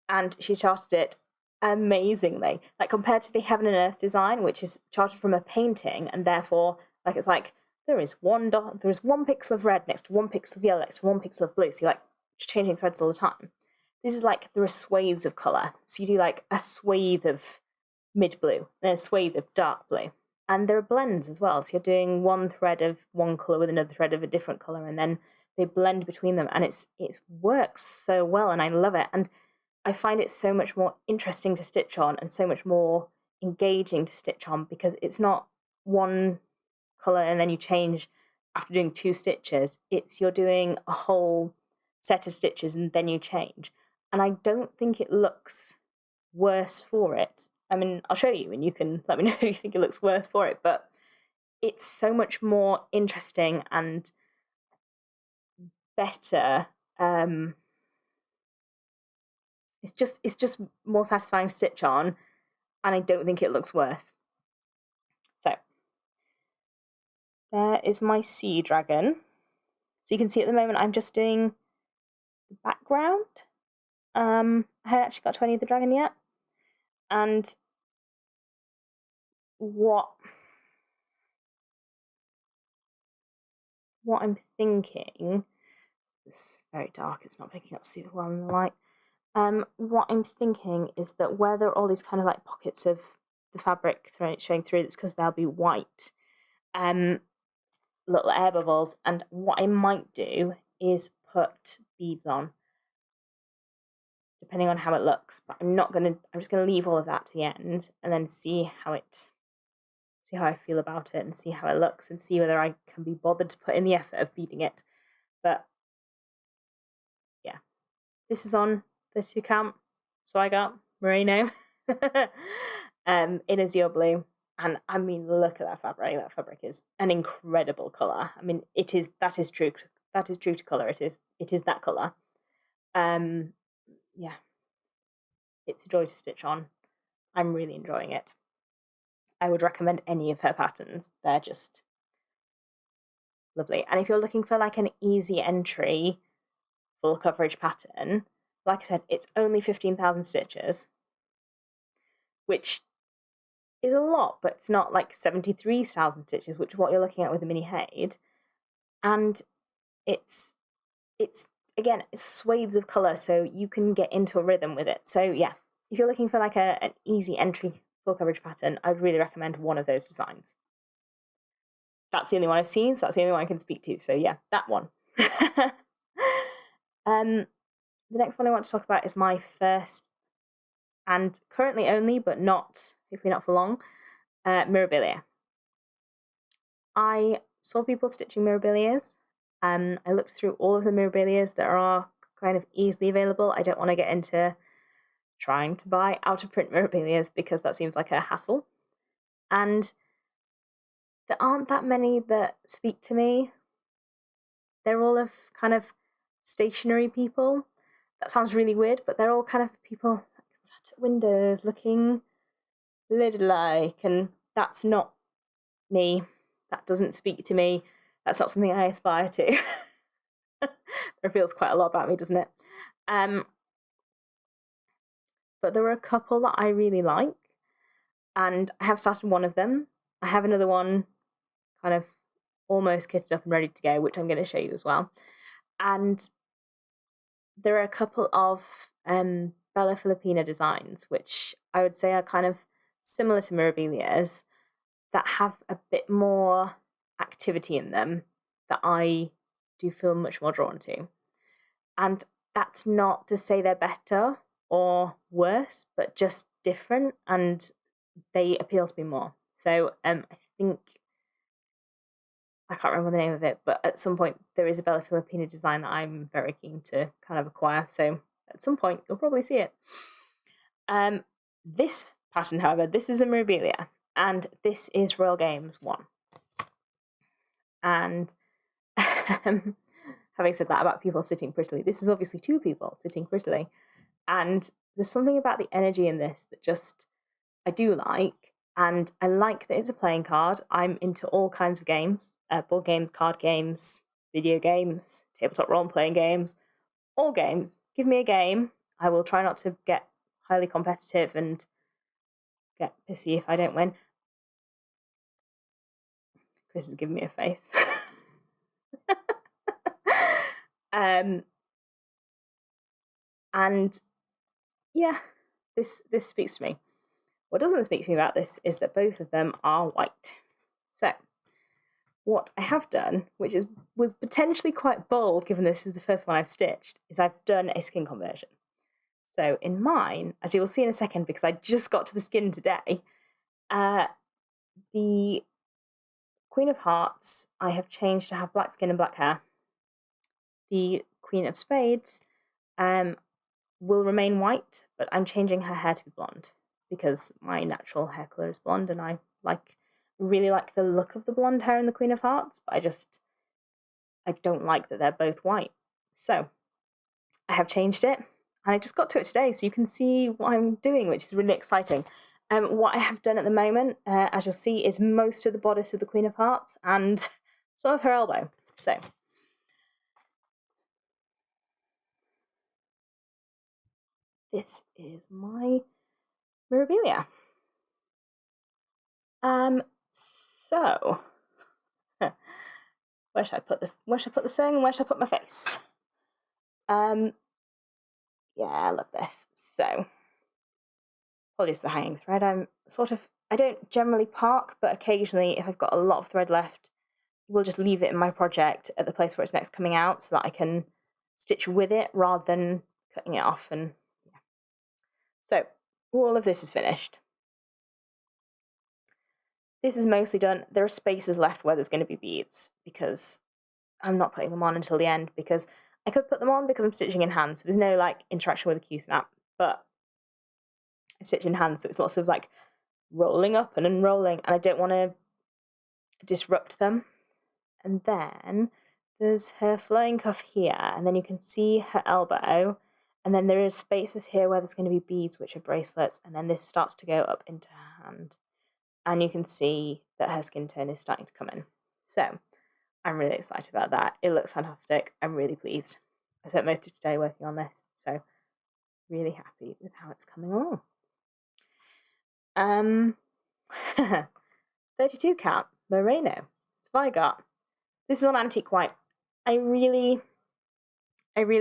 and she charted it amazingly. Like, compared to the Heaven and Earth design, which is charted from a painting, and therefore, like, it's like there is one pixel of red next to 1 pixel of yellow next to 1 pixel of blue, so you're like changing threads all the time. This is like there are swathes of colour, so you do like a swathe of mid-blue, then a swathe of dark blue. And there are blends as well. So you're doing one thread of one colour with another thread of a different colour, and then they blend between them. And it works so well, and I love it. And I find it so much more interesting to stitch on and so much more engaging to stitch on, because it's not one colour and then you change after doing 2 stitches. You're doing a whole set of stitches and then you change. And I don't think it looks worse for it. I mean, I'll show you and you can let me know if you think it looks worse for it, but it's so much more interesting and better. It's just more satisfying to stitch on, and I don't think it looks worse. So there is my sea dragon. So you can see at the moment I'm just doing the background. I haven't actually got to any of the dragon yet. And what I'm thinking, it's very dark, it's not picking up super well in the light. What I'm thinking is that where there are all these kind of like pockets of the fabric showing through, it's because they'll be white, little air bubbles. And what I might do is put beads on, depending on how it looks. But I'm just gonna leave all of that to the end and then see how I feel about it and see how it looks and see whether I can be bothered to put in the effort of beading it. But yeah, this is on the 2 count, so I got merino in azure blue. And I mean, look at that fabric. That fabric is an incredible colour. I mean, that is true to colour. It is that colour. Yeah, it's a joy to stitch on. I'm really enjoying it. I would recommend any of her patterns. They're just lovely. And if you're looking for like an easy entry full coverage pattern, like I said, it's only 15,000 stitches, which is a lot, but it's not like 73,000 stitches, which is what you're looking at with the mini Haid. And it's again, it's swathes of colour, so you can get into a rhythm with it. So yeah, if you're looking for like an easy entry full coverage pattern, I'd really recommend one of those designs. That's the only one I've seen, so that's the only one I can speak to. So yeah, that one. The next one I want to talk about is my first and currently only, but hopefully not for long, Mirabilia. I saw people stitching Mirabilias. I looked through all of the Mirabilias that are kind of easily available. I don't want to get into trying to buy out-of-print Mirabilias because that seems like a hassle. And there aren't that many that speak to me. They're all of kind of stationary people. That sounds really weird, but they're all kind of people sat at windows looking ladylike, and that's not me. That doesn't speak to me. That's not something I aspire to. It reveals quite a lot about me, doesn't it? But there were a couple that I really like, and I have started one of them. I have another one kind of almost kitted up and ready to go, which I'm going to show you as well. And there are a couple of Bella Filipina designs, which I would say are kind of similar to Mirabilia's, that have a bit more activity in them that I do feel much more drawn to. And that's not to say they're better or worse, but just different, and they appeal to me more. So I think, I can't remember the name of it, but at some point there is a Bella Filipina design that I'm very keen to kind of acquire. So at some point you'll probably see it. This pattern, however, this is a Mirabilia, and this is Royal Games 1. And having said that about people sitting prettily, this is obviously 2 people sitting prettily. And there's something about the energy in this that just I do like. And I like that it's a playing card. I'm into all kinds of games, board games, card games, video games, tabletop role-playing games, all games. Give me a game. I will try not to get highly competitive and get pissy if I don't win. Chris is giving me a face. And yeah, this speaks to me. What doesn't speak to me about this is that both of them are white. So what I have done, which was potentially quite bold given this is the first one I've stitched, is I've done a skin conversion. So in mine, as you will see in a second, because I just got to the skin today, the Queen of Hearts I have changed to have black skin and black hair. The Queen of Spades will remain white, but I'm changing her hair to be blonde because my natural hair colour is blonde, and I really like the look of the blonde hair in the Queen of Hearts, but I don't like that they're both white. So I have changed it, and I just got to it today, so you can see what I'm doing, which is really exciting. What I have done at the moment, as you'll see, is most of the bodice of the Queen of Hearts and some of her elbow. So this is my Mirabilia. So where should I put the sewing and where should I put my face? Yeah, I love this. So apologies for the hanging thread. I don't generally park, but occasionally if I've got a lot of thread left, we'll just leave it in my project at the place where it's next coming out so that I can stitch with it rather than cutting it off. And yeah. So all of this is finished. This is mostly done. There are spaces left where there's going to be beads because I'm not putting them on until the end, because I could put them on because I'm stitching in hand, so there's no like interaction with the Q-snap, but I stitch in hand, so it's lots of like rolling up and unrolling, and I don't want to disrupt them. And then there's her flowing cuff here, and then you can see her elbow, and then there are spaces here where there's going to be beads, which are bracelets, and then this starts to go up into her hand, and you can see that her skin tone is starting to come in. So I'm really excited about that. It looks fantastic. I'm really pleased. I spent most of today working on this, so really happy with how it's coming along. 32 count Merino Zweigart. This is on antique white. I really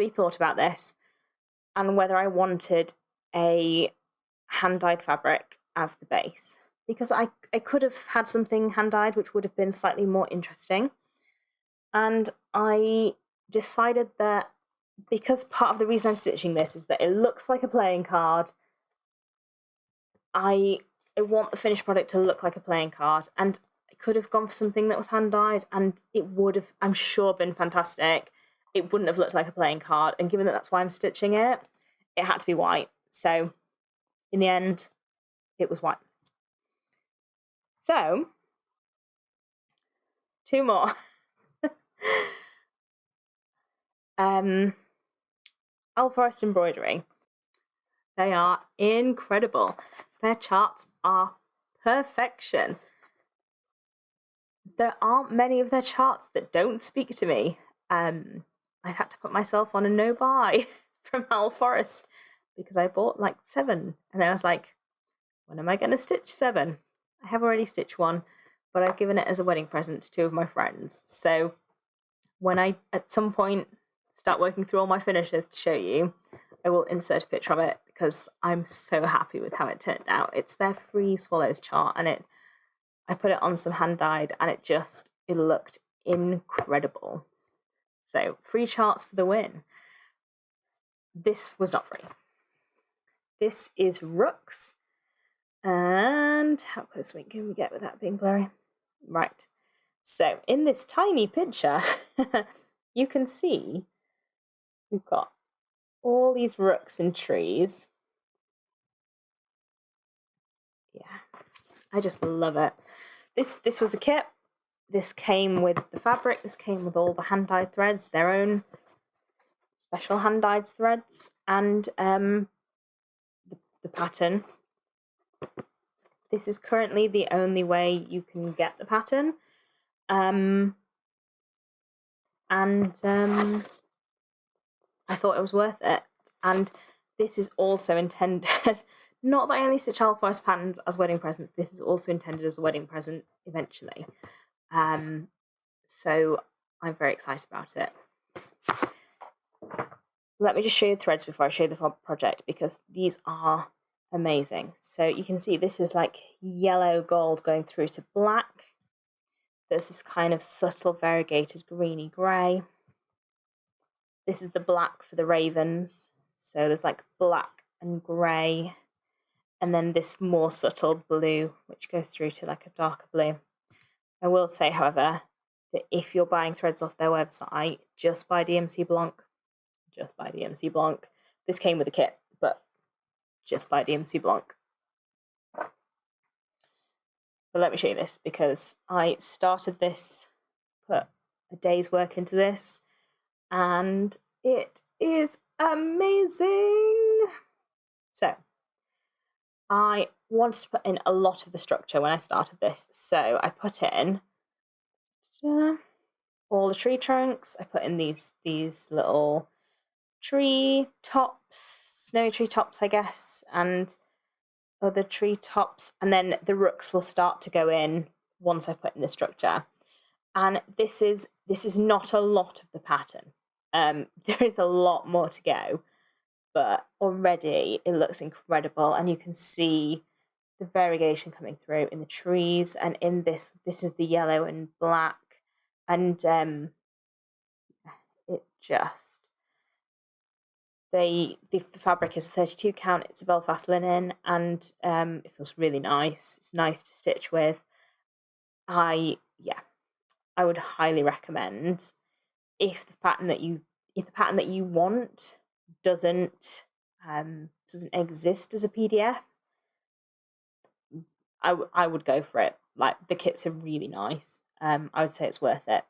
thought about this and whether I wanted a hand-dyed fabric as the base, because I could have had something hand-dyed which would have been slightly more interesting. And I decided that because part of the reason I'm stitching this is that it looks like a playing card, I want the finished product to look like a playing card, and I could have gone for something that was hand-dyed and it would have, I'm sure, been fantastic. It wouldn't have looked like a playing card, and given that that's why I'm stitching it, it had to be white. So in the end, it was white. So 2 more. Owl Forest Embroidery. They are incredible. Their charts are perfection. There aren't many of their charts that don't speak to me. I've had to put myself on a no-buy from Owl Forest because I bought like 7, and I was like, when am I going to stitch 7? I have already stitched 1, but I've given it as a wedding present to 2 of my friends. So when I, at some point, start working through all my finishes to show you, I will insert a picture of it because I'm so happy with how it turned out. It's their free swallows chart, and I put it on some hand-dyed, and it looked incredible. So free charts for the win. This was not free. This is Rooks. And how close can we get without being blurry? Right. So in this tiny picture, you can see we've got all these rooks and trees. Yeah, I just love it. This was a kit. This came with the fabric. This came with all the hand-dyed threads, their own special hand-dyed threads, and the pattern. This is currently the only way you can get the pattern. I thought it was worth it. And this is also intended, not that I only stitch Owl Forest patterns as wedding presents, this is also intended as a wedding present eventually. So I'm very excited about it. Let me just show you the threads before I show you the project, because these are amazing. So you can see this is like yellow gold going through to black. There's this kind of subtle variegated greeny grey. This is the black for the ravens. So there's like black and grey. And then this more subtle blue, which goes through to like a darker blue. I will say, however, that if you're buying threads off their website, just buy DMC Blanc. Just buy DMC Blanc. This came with a kit, but just buy DMC Blanc. But let me show you this, because I started this, put a day's work into this, and it is amazing. So I wanted to put in a lot of the structure when I started this. So I put in all the tree trunks. I put in these little tree tops, snowy tree tops, I guess, and other tree tops, and then the rooks will start to go in once I put in the structure. And this is not a lot of the pattern. There is a lot more to go, but already it looks incredible, and you can see the variegation coming through in the trees, and in this is the yellow and black, and it just the fabric is 32 count. It's a Belfast linen, and it feels really nice. It's nice to stitch with. I would highly recommend, if the pattern that you want doesn't exist as a PDF, I would go for it. Like, the kits are really nice. I would say it's worth it,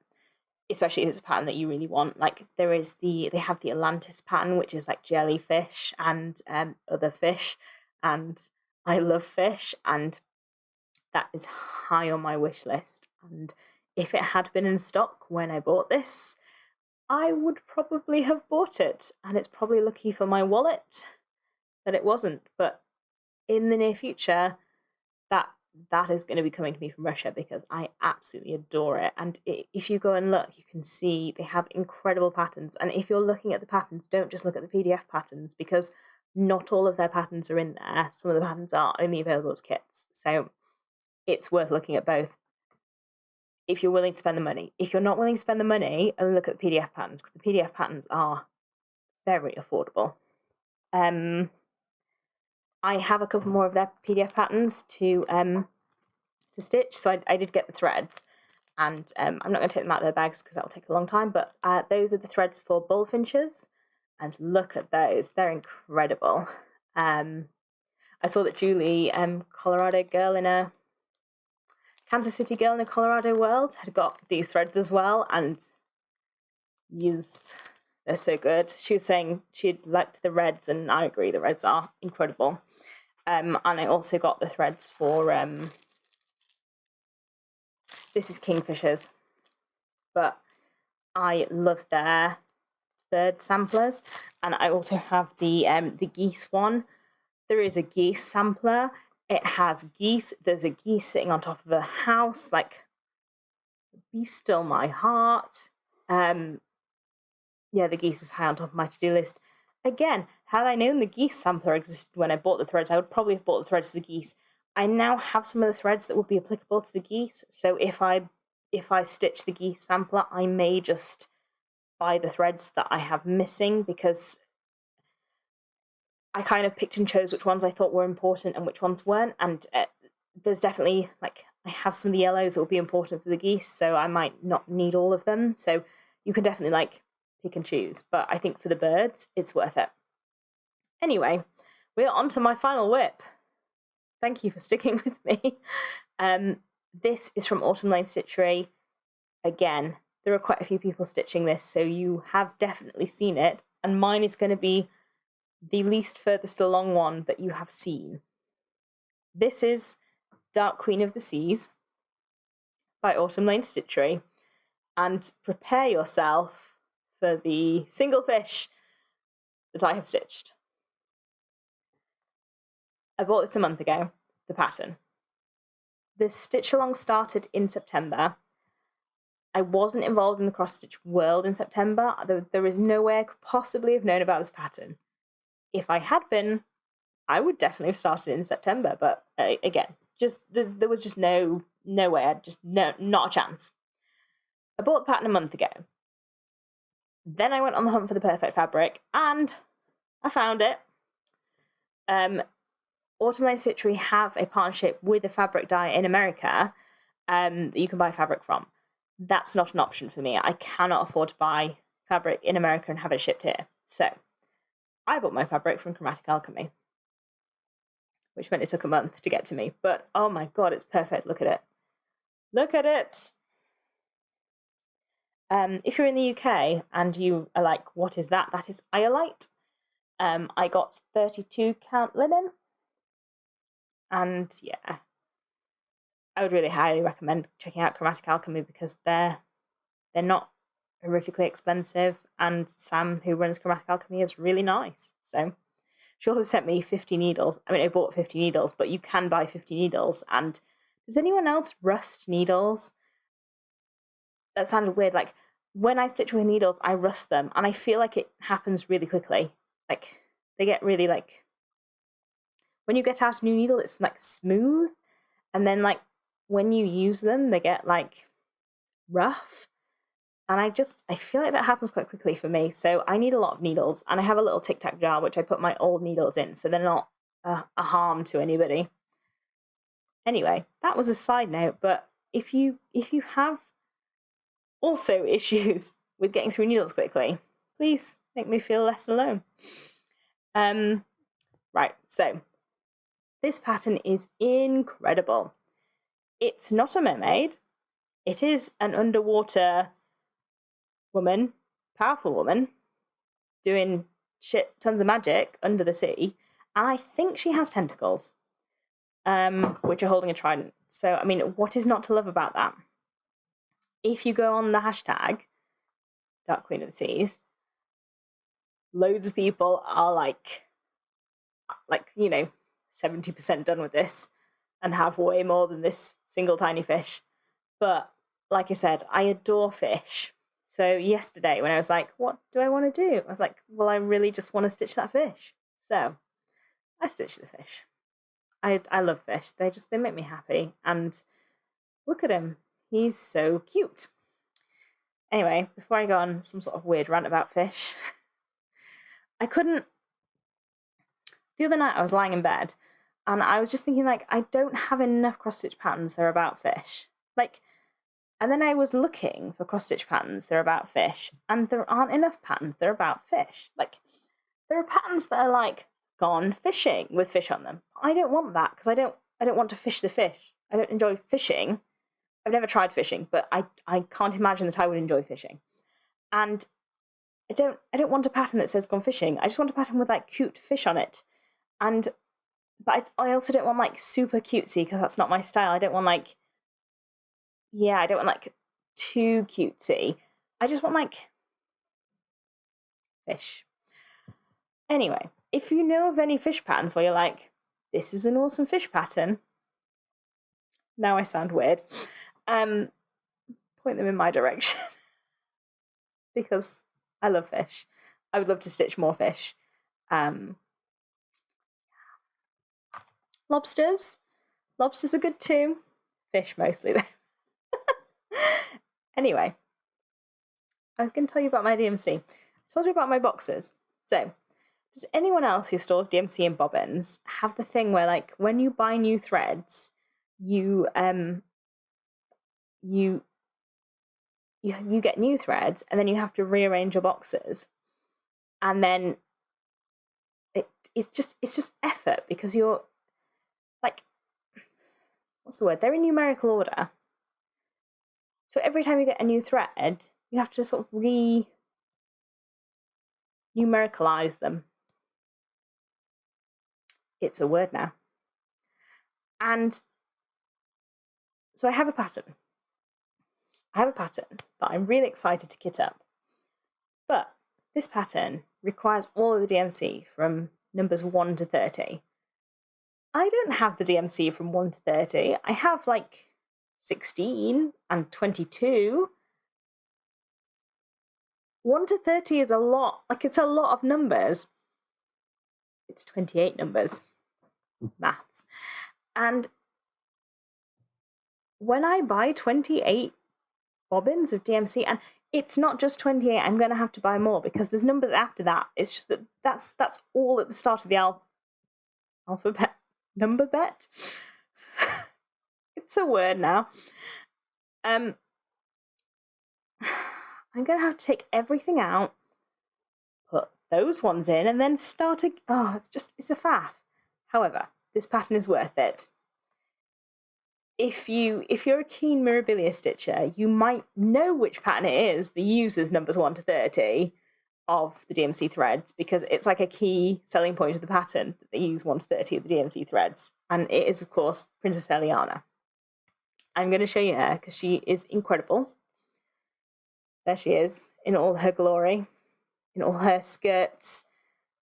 especially if it's a pattern that you really want. Like, they have the Atlantis pattern, which is like jellyfish and other fish, and I love fish, and that is high on my wish list. And if it had been in stock when I bought this, I would probably have bought it, and it's probably lucky for my wallet that it wasn't. But in the near future, that is going to be coming to me from Russia, because I absolutely adore it. And if you go and look, you can see they have incredible patterns. And if you're looking at the patterns, don't just look at the PDF patterns, because not all of their patterns are in there. Some of the patterns are only available as kits. So it's worth looking at both if you're willing to spend the money. If you're not willing to spend the money, only look at the PDF patterns, because the PDF patterns are very affordable. I have a couple more of their PDF patterns to stitch, so I did get the threads, and I'm not going to take them out of their bags because that'll take a long time, but those are the threads for bullfinches, and look at those, they're incredible. I saw that Julie, Kansas City girl in a Colorado world, had got these threads as well, and they're so good. She was saying she liked the reds, and I agree, the reds are incredible. And I also got the threads for, this is Kingfishers, but I love their bird samplers, and I also have the geese one. There is a geese sampler. It has geese. There's a geese sitting on top of a house, like, be still my heart. Yeah, the geese is high on top of my to-do list. Again, had I known the geese sampler existed when I bought the threads, I would probably have bought the threads for the geese. I now have some of the threads that would be applicable to the geese, so if I stitch the geese sampler, I may just buy the threads that I have missing, because I kind of picked and chose which ones I thought were important and which ones weren't, and there's definitely, like, I have some of the yellows that will be important for the geese, so I might not need all of them, so you can definitely, like, pick and choose, but I think for the birds, it's worth it. Anyway, we're on to my final WIP. Thank you for sticking with me. This is from Autumn Lane Stitchery. Again, there are quite a few people stitching this, so you have definitely seen it, and mine is going to be the least furthest along one that you have seen. This is Dark Queen of the Seas by Autumn Lane Stitchery, and prepare yourself for the single fish that I have stitched. I bought this a month ago, the pattern. The stitch along started in September. I wasn't involved in the cross stitch world in September. There is no way I could possibly have known about this pattern. If I had been, I would definitely have started in September, but again, just there was just no way. I'd just not a chance. I bought the pattern a month ago. Then I went on the hunt for the perfect fabric, and I found it. Automated Stitchery have a partnership with a fabric dye in America that you can buy fabric from. That's not an option for me. I cannot afford to buy fabric in America and have it shipped here. So I bought my fabric from Chromatic Alchemy, which meant it took a month to get to me. But oh my god, it's perfect. Look at it. Look at it. If you're in the UK and you are like, what is that? That is Iolite. I got 32 count linen. And yeah, I would really highly recommend checking out Chromatic Alchemy because they're not horrifically expensive, and Sam, who runs Chromatic Alchemy, is really nice. So she also sent me 50 needles. I mean, I bought 50 needles, but you can buy 50 needles. And does anyone else rust needles? That sounded weird. Like, when I stitch with needles, I rust them, and I feel like it happens really quickly. Like, they get really, like, when you get out a new needle, it's, like, smooth, and then, like, when you use them, they get, like, rough, and I feel like that happens quite quickly for me, so I need a lot of needles, and I have a little Tic Tac jar, which I put my old needles in, so they're not a harm to anybody. Anyway, that was a side note, but if you have also issues with getting through needles quickly, please make me feel less alone. Right, so this pattern is incredible. It's not a mermaid. It is an underwater woman, powerful woman, doing tons of magic under the sea, and I think she has tentacles, which are holding a trident. So, I mean, what is not to love about that? If you go on the hashtag Dark Queen of the Seas, loads of people are like 70% done with this and have way more than this single tiny fish. But like I said, I adore fish. So yesterday when I was like, what do I want to do? I was like, well, I really just want to stitch that fish. So I stitched the fish. I love fish. They make me happy. And look at him. He's so cute. Anyway, before I go on some sort of weird rant about fish, the other night I was lying in bed and I was just thinking, like, I don't have enough cross-stitch patterns that are about fish. Like, and then I was looking for cross-stitch patterns that are about fish, and there aren't enough patterns that are about fish. Like, there are patterns that are like, gone fishing with fish on them. I don't want that because I don't want to fish the fish. I don't enjoy fishing. I've never tried fishing, but I can't imagine that I would enjoy fishing. And I don't want a pattern that says gone fishing. I just want a pattern with like cute fish on it. But I also don't want like super cutesy because that's not my style. I don't want like too cutesy. I just want like fish. Anyway, if you know of any fish patterns where you're like, this is an awesome fish pattern. Now I sound weird. Point them in my direction because I love fish. I would love to stitch more fish. Lobsters are good too. Fish mostly though. Anyway, I was going to tell you about my DMC. I told you about my boxes. So, does anyone else who stores DMC and bobbins have the thing where, like, when you buy new threads, you get new threads and then you have to rearrange your boxes, and then it's just effort because you're like, what's the word? They're in numerical order. So every time you get a new thread, you have to sort of numericalize them. It's a word now. And so I have a pattern. that I'm really excited to kit up. But this pattern requires all of the DMC from numbers 1 to 30. I don't have the DMC from 1 to 30. I have like 16 and 22. 1 to 30 is a lot. Like, it's a lot of numbers. It's 28 numbers. maths. And when I buy 28 bobbins of DMC, and it's not just 28, I'm going to have to buy more because there's numbers after that. It's just that that's all at the start of the alphabet. Number bet? It's a word now. I'm going to have to take everything out, put those ones in, and then start again. Oh, it's a faff. However, this pattern is worth it. If you're a keen Mirabilia stitcher, you might know which pattern it is that uses numbers 1 to 30 of the DMC threads, because it's like a key selling point of the pattern that they use 1 to 30 of the DMC threads. And it is, of course, Princess Eliana. I'm going to show you her because she is incredible. There she is in all her glory, in all her skirts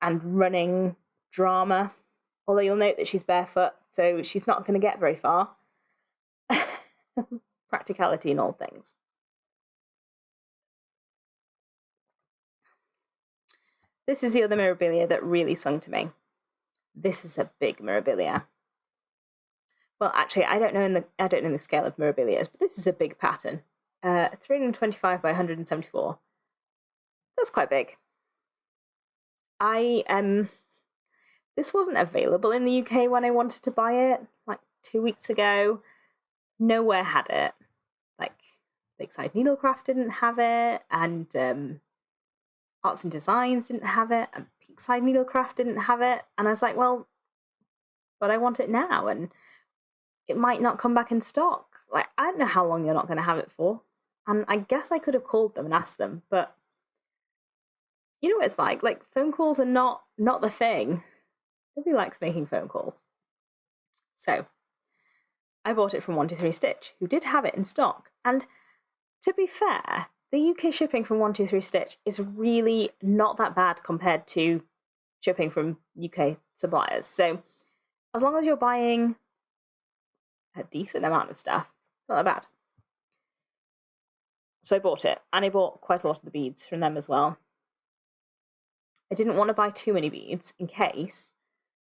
and running drama. Although you'll note that she's barefoot, so she's not going to get very far. Practicality in all things. This is the other Mirabilia that really sung to me. This is a big Mirabilia. Well, actually, I don't know the scale of Mirabilias, but this is a big pattern. 325 by 174. That's quite big. This wasn't available in the UK when I wanted to buy it, like 2 weeks ago. Nowhere had it. Like, Lakeside Needlecraft didn't have it, and Arts and Designs didn't have it, and Peakside Needlecraft didn't have it. And I was like, well, but I want it now, and it might not come back in stock. Like, I don't know how long you're not going to have it for. And I guess I could have called them and asked them, but you know what it's like? Like, phone calls are not the thing. Nobody likes making phone calls. So I bought it from 123 Stitch, who did have it in stock. And to be fair, the UK shipping from 123 Stitch is really not that bad compared to shipping from UK suppliers. So as long as you're buying a decent amount of stuff, not that bad. So I bought it, and I bought quite a lot of the beads from them as well. I didn't want to buy too many beads in case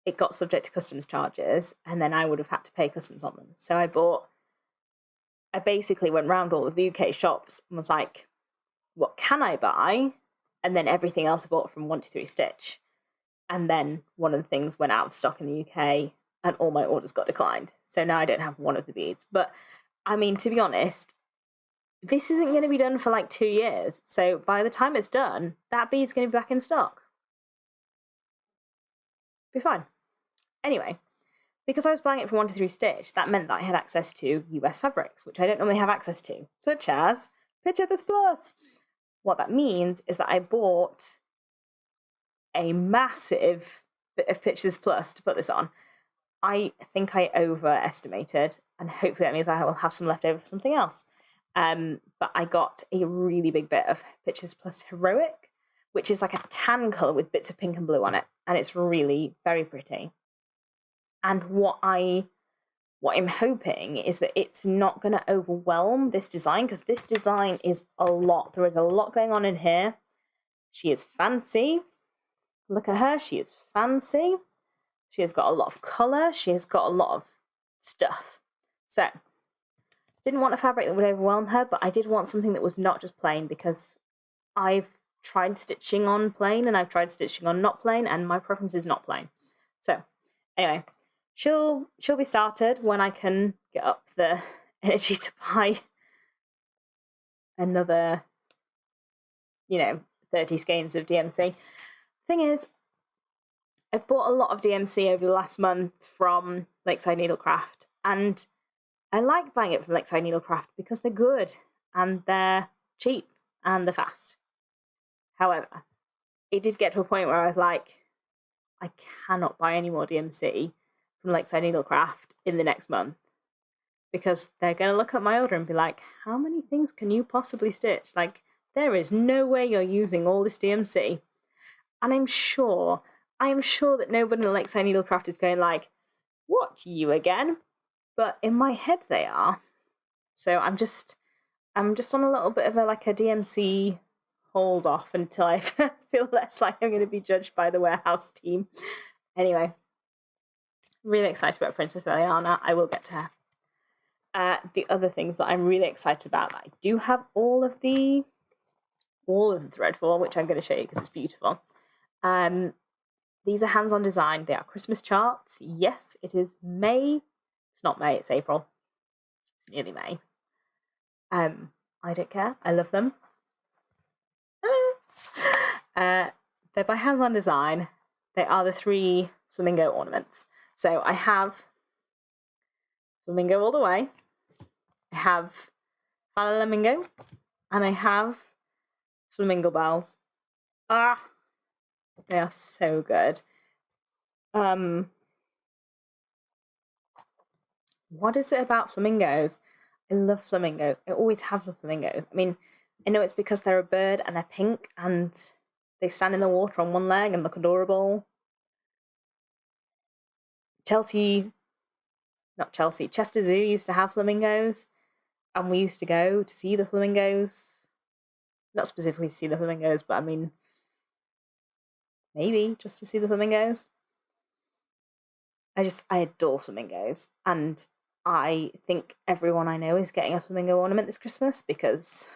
it got subject to customs charges, and then I would have had to pay customs on them. So I basically went round all of the UK shops and was like, what can I buy? And then everything else I bought from 123 Stitch. And then one of the things went out of stock in the UK, and all my orders got declined. So now I don't have one of the beads. But, I mean, to be honest, this isn't going to be done for like 2 years. So by the time it's done, that bead's going to be back in stock. Be fine. Anyway, because I was buying it from 123 Stitch, that meant that I had access to US fabrics, which I don't normally have access to, such as Picture This Plus. What that means is that I bought a massive bit of Picture This Plus to put this on. I think I overestimated, and hopefully that means I will have some left over for something else. But I got a really big bit of Picture This Plus Heroic, which is like a tan colour with bits of pink and blue on it, and it's really very pretty. And what I'm hoping is that it's not going to overwhelm this design, because this design is a lot. There is a lot going on in here. She is fancy. Look at her. She is fancy. She has got a lot of colour. She has got a lot of stuff. So, didn't want a fabric that would overwhelm her, but I did want something that was not just plain, because I've tried stitching on plain and I've tried stitching on not plain, and my preference is not plain. So, anyway, she'll be started when I can get up the energy to buy another, 30 skeins of DMC. Thing is, I've bought a lot of DMC over the last month from Lakeside Needlecraft, and I like buying it from Lakeside Needlecraft because they're good and they're cheap and they're fast. However, it did get to a point where I was like, I cannot buy any more DMC from Lakeside Needlecraft in the next month, because they're going to look at my order and be like, how many things can you possibly stitch? Like, there is no way you're using all this DMC. And I am sure that nobody in Lakeside Needlecraft is going like, what, you again? But in my head they are. So I'm just on a little bit of a DMC hold off until I feel less like I'm going to be judged by the warehouse team. Anyway, Really excited about Princess Eliana. I will get to her. The other things that I'm really excited about, I do have all of the thread for, which I'm going to show you because it's beautiful. These are hands-on design. They are Christmas charts. Yes, it is May. It's not May, it's April. It's nearly May. I don't care. I love them. They're by hands-on design. They are the 3 flamingo ornaments. So I have flamingo all the way. I have flamingo, and I have flamingo bells. They are so good. What is it about flamingos? I love flamingos. I always have loved flamingos. I mean, I know it's because they're a bird and they're pink and they stand in the water on one leg and look adorable. Chester Zoo used to have flamingos, and we used to go to see the flamingos. Not specifically to see the flamingos, but I mean, maybe just to see the flamingos. I adore flamingos, and I think everyone I know is getting a flamingo ornament this Christmas because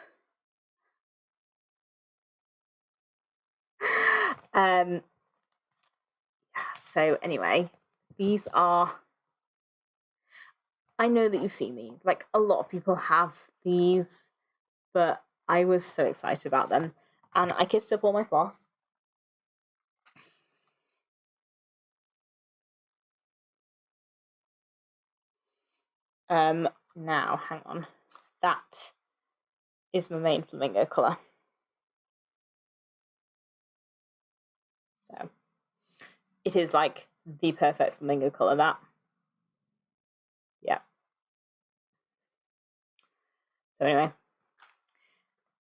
so anyway, these are, I know that you've seen these, like a lot of people have these, but I was so excited about them, and I kitted up all my floss. Now, hang on. That is my main flamingo colour. So, it is like the perfect flamingo colour, that. Yeah. So anyway,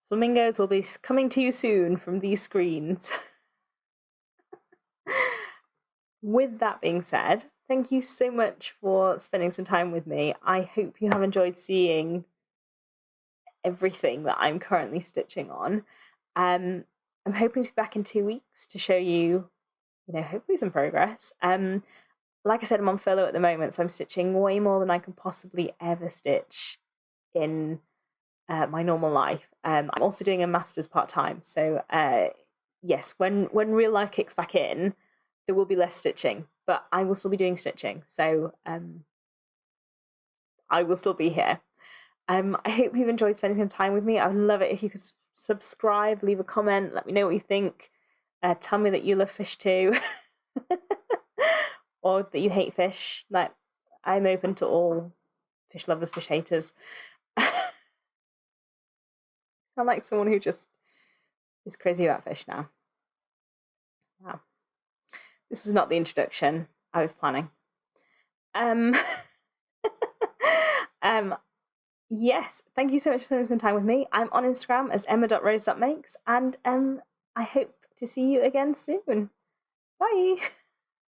flamingos will be coming to you soon from these screens. With that being said, thank you so much for spending some time with me. I hope you have enjoyed seeing everything that I'm currently stitching on. I'm hoping to be back in 2 weeks to show you, hopefully some progress. Like I said, I'm on furlough at the moment, so I'm stitching way more than I can possibly ever stitch in my normal life. I'm also doing a master's part-time, so yes, when real life kicks back in, there will be less stitching, but I will still be doing stitching, so I will still be here. I hope you've enjoyed spending some time with me. I would love it if you could subscribe, leave a comment, let me know what you think. Tell me that you love fish too, or that you hate fish. Like, I'm open to all fish lovers, fish haters. Sound like someone who just is crazy about fish now. Wow. This was not the introduction I was planning. Yes, thank you so much for spending some time with me. I'm on Instagram as emma.rose.makes, and I hope to see you again soon. Bye!